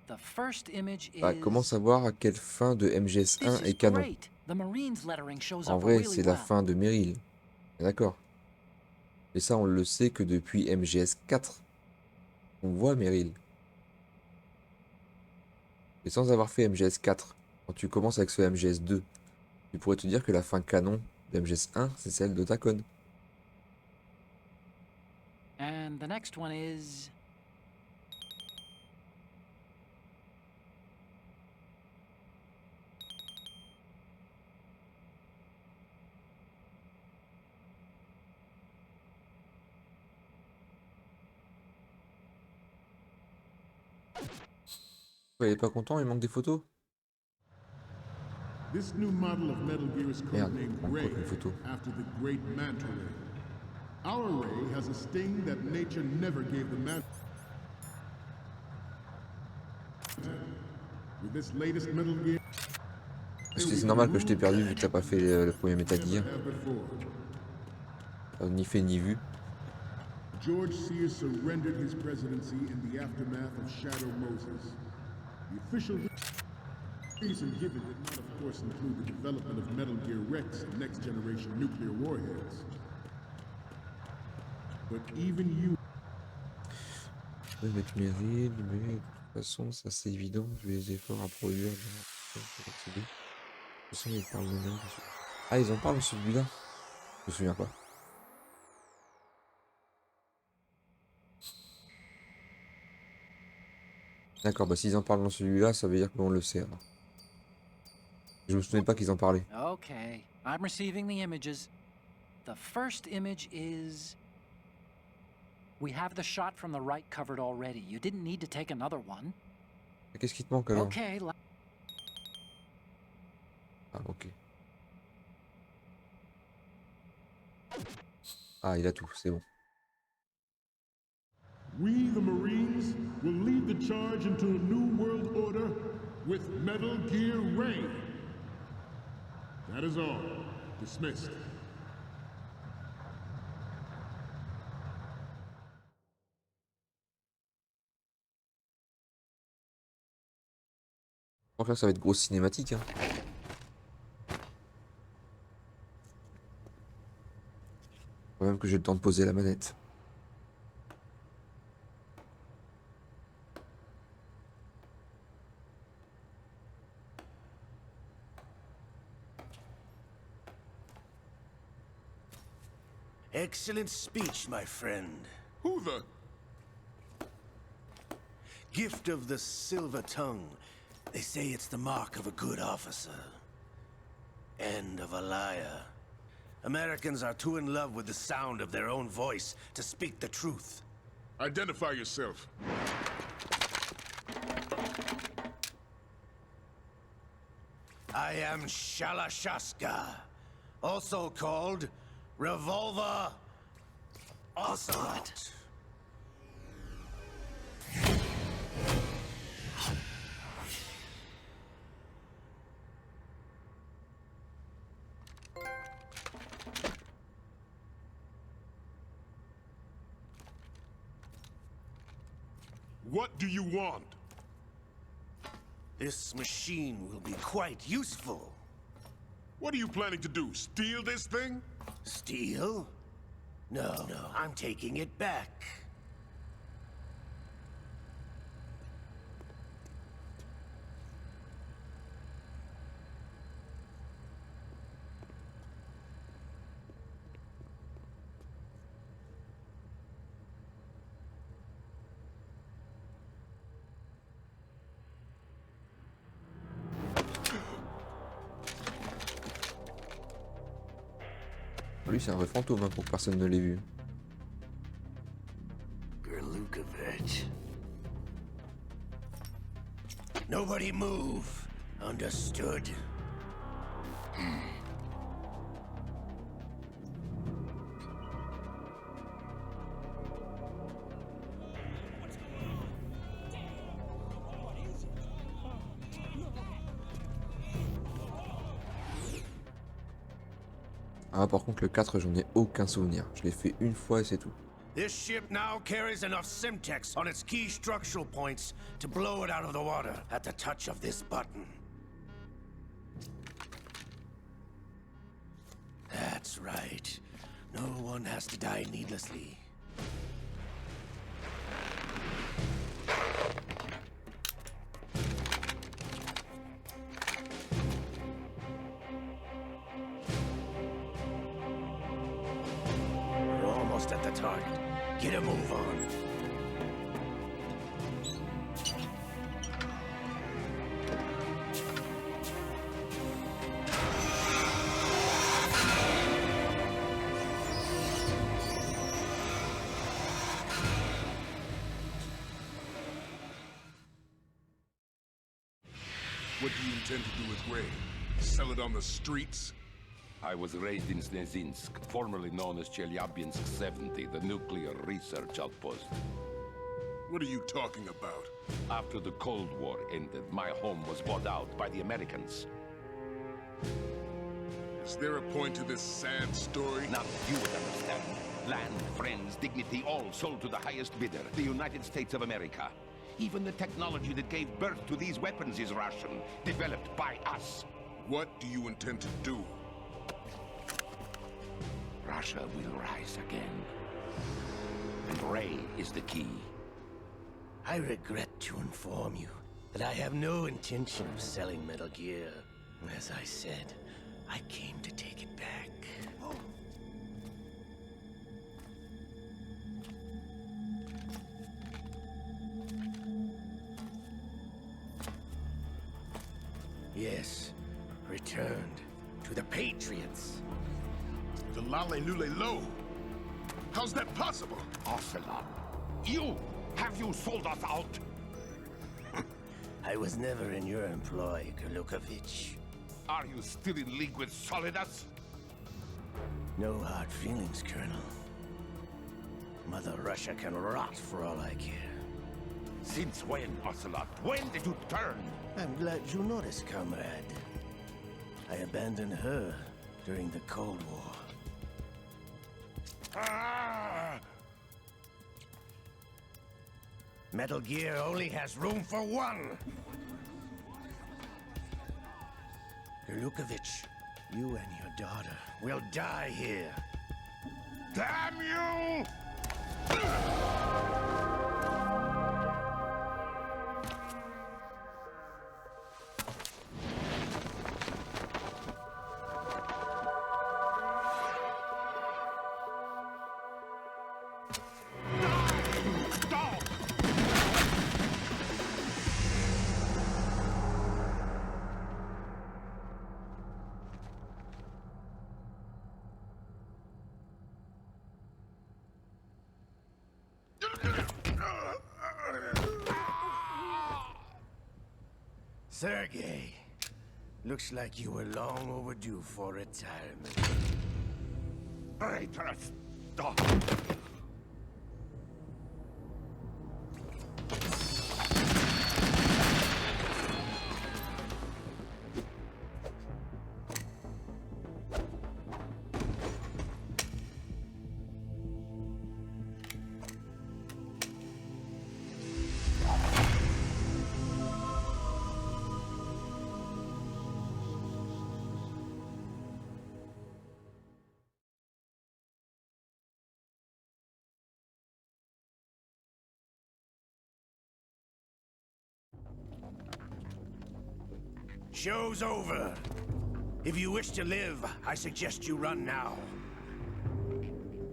The first image is... Bah, comment savoir à quelle fin de MGS1 This est is canon? great. The Marines lettering shows En up vrai, really c'est la well. fin de Meryl. D'accord. Et ça, on le sait que depuis MGS4. On voit Meryl. Et sans avoir fait MGS4, quand tu commences avec ce MGS2, tu pourrais te dire que la fin canon de MGS1, c'est celle de Tacon. And the next one is... Ouais, il est pas content, il manque des photos? This new model of Metal Gear is Merde, codenamed encore Ray, une photo. after the great manta ray. Our ray has a sting that nature never gave the manta. With this latest Metal Gear, Parce que c'est normal que je t'ai perdu vu que t'as pas fait le premier Metal Gear. have before. T'as ni fait ni vu. George Sears surrendered his presidency in the aftermath of Shadow Moses. The official reason given did not, of course, include the development of Metal Gear Rex and next-generation nuclear warheads. But even you... Avec Meryl, mais de toute façon, ça c'est évident, vu les efforts à produire. De toute façon, ils parlent de Meryl dessus. Ah, ils en parlent celui-là? Je me souviens pas. D'accord, bah s'ils en parlent dans celui-là, ça veut dire qu'on le sait alors. Je me souvenais pas qu'ils en parlaient. Okay, I'm receiving the images. The first image is... We have the shot from the right covered already. You didn't need to take another one. Qu'est-ce qui te manque alors? Okay, Ah, ok. Ah, il a tout, c'est bon. We, the Marines, will lead the charge into a new world order with Metal Gear Ray. That is all. Dismissed. Je crois que là, ça va être grosse cinématique, hein. Faut même que j'ai le temps de poser la manette. Excellent speech, my friend. Who the... Gift of the silver tongue. They say it's the mark of a good officer. And of a liar. Americans are too in love with the sound of their own voice to speak the truth. Identify yourself. I am Shalashaska, also called Revolver Ocelot. What do you want? This machine will be quite useful. What are you planning to do? Steal this thing? Steal? No, I'm taking it back. Lui, c'est un vrai fantôme hein, pour que personne ne l'ait vu. Gerlukovich. Nobody move. Understood? Ah, par contre, le 4, j'en ai aucun souvenir. Je l'ai fait une fois et c'est tout. This ship now carries enough Simtex on its key structural points to blow it out of the water at the touch of this button. That's right. No one has to die needlessly. We're almost at the target. Get a move on. What do you intend to do with Gray? Sell it on the streets? I was raised in Snezinsk, formerly known as Chelyabinsk 70, the nuclear research outpost. What are you talking about? After the Cold War ended, my home was bought out by the Americans. Is there a point to this sad story? Now you would understand. Land, friends, dignity, all sold to the highest bidder, the United States of America. Even the technology that gave birth to these weapons is Russian, developed by us. What do you intend to do? Russia will rise again. And Ray is the key. I regret to inform you that I have no intention of selling Metal Gear. As I said, I came to take it back. Yes, returned to the Patriots. The Lale Lule Lo? How's that possible? Ocelot, have you sold us out? I was never in your employ, Gerlukovich. Are you still in league with Solidus? No hard feelings, Colonel. Mother Russia can rot for all I care. Since when, Ocelot? When did you turn? I'm glad you noticed, comrade. I abandoned her during the Cold War. Ah! Metal Gear only has room for one! Gerlukovich, you and your daughter will die here. Damn you! Sergei, looks like you were long overdue for retirement. Traitorous dog! Show's over. If you wish to live, I suggest you run now.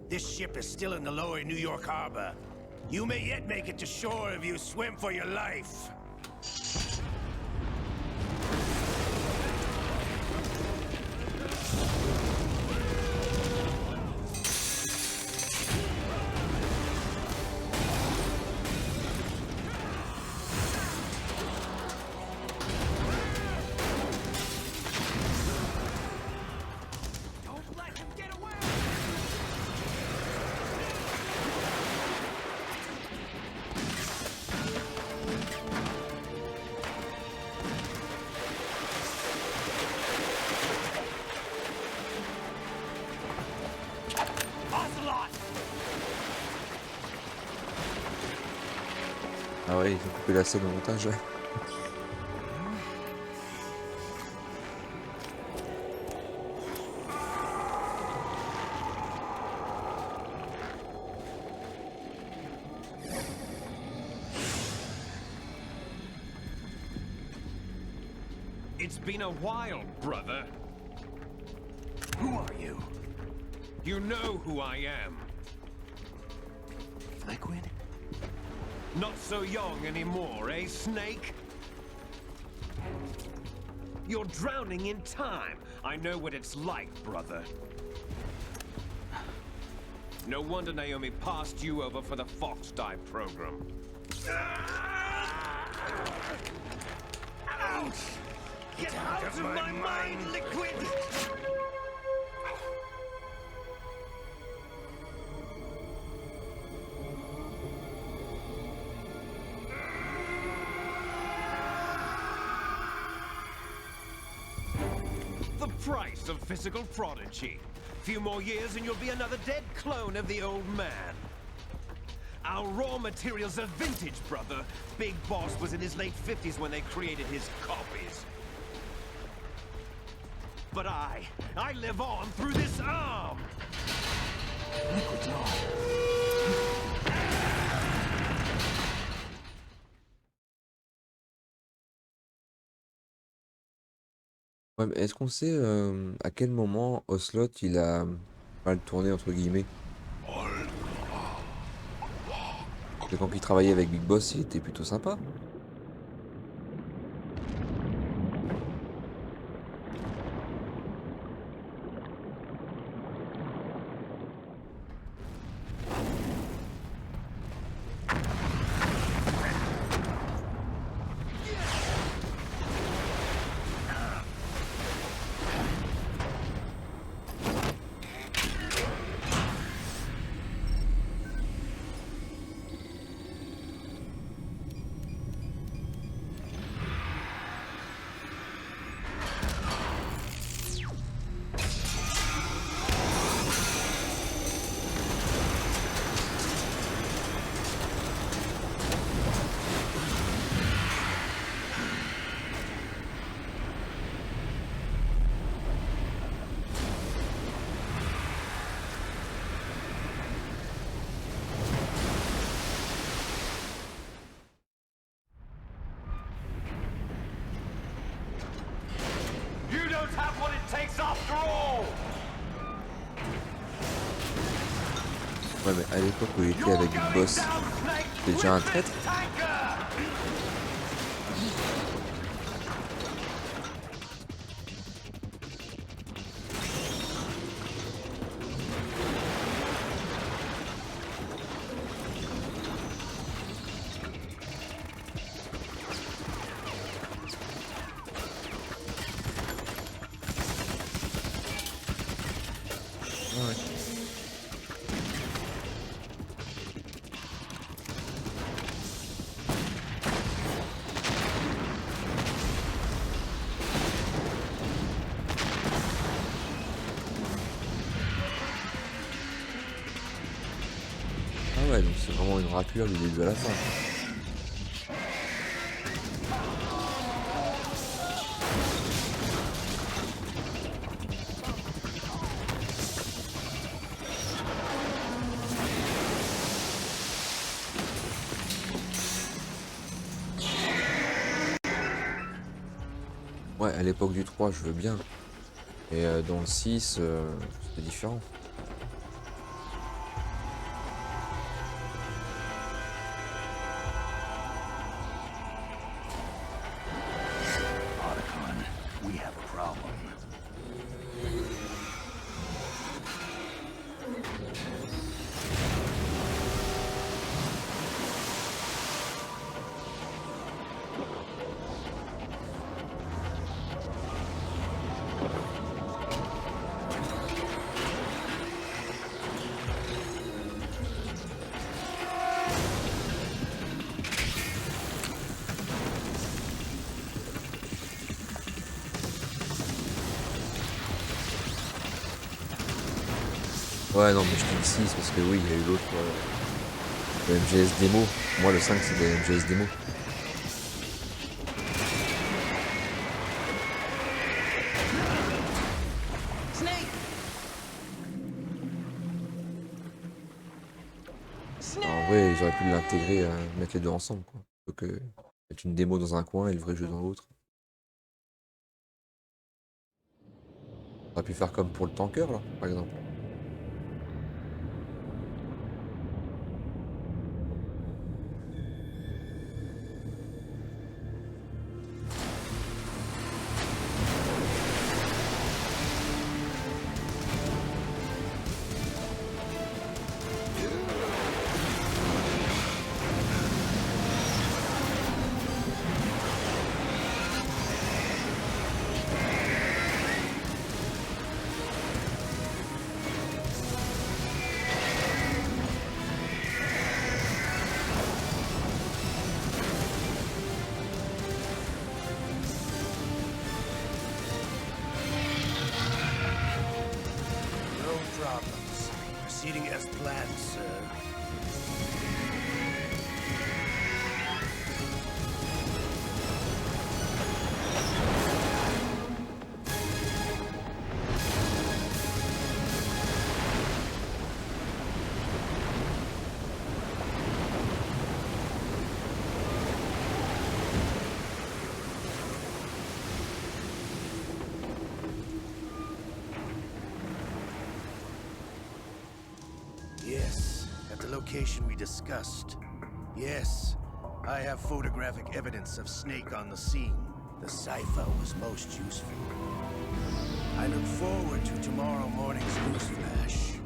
This ship is still in the lower New York harbor. You may yet make it to shore if you swim for your life. Ah ouais, ils ont coupé la scène au montage. It's been a while, brother. Who are you? You know who I am. Liquid? Not so young anymore, eh, Snake? You're drowning in time. I know what it's like, brother. No wonder Naomi passed you over for the Fox Die program. Ouch! Get out of my mind, Liquid! The price of physical prodigy. Few more years and you'll be another dead clone of the old man. Our raw materials are vintage, brother. Big Boss was in his late 50s when they created his copies. But I live on through this arm! Liquid's on. Ouais, mais est-ce qu'on sait à quel moment Ocelot il a mal tourné entre guillemets? Parce que quand il travaillait avec Big Boss, il était plutôt sympa. You don't have what it takes after all! Ouais, mais à l'époque où il était avec Big Boss, c'était déjà un traître. Ouais. Ah ouais, donc c'est vraiment une raclure du début à la fin. Ouais, à l'époque du 3, je veux bien. Et dans le 6, c'était différent. Otacon, we have a problem. Ouais, non, mais je dis le 6 parce que oui, il y a eu l'autre, le MGS démo. Moi, le 5, c'est des MGS démo. En vrai, ils auraient pu l'intégrer, mettre les deux ensemble, quoi. Plutôt que mettre une démo dans un coin et le vrai jeu dans l'autre. On aurait pu faire comme pour le tanker, là, par exemple. No problems. Proceeding as planned, sir. Yes, at the location we discussed. Yes, I have photographic evidence of Snake on the scene. The cipher was most useful. I look forward to tomorrow morning's newsflash.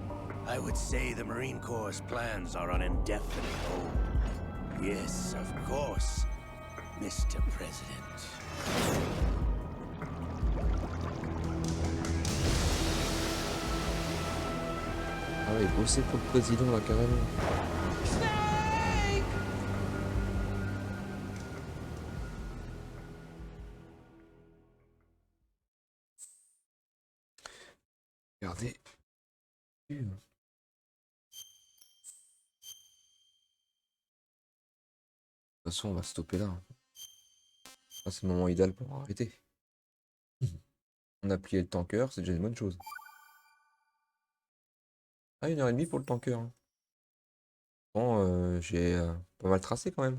I would say the Marine Corps' plans are on indefinite hold. Yes, of course, Mr. President. Ah ouais, bosser pour le président, là, carrément. Regardez. De toute façon, on va stopper là. Ah, c'est le moment idéal pour arrêter. On a plié le tanker, c'est déjà une bonne chose. Ah, 1h30 pour le tanker, hein. Bon, j'ai pas mal tracé quand même.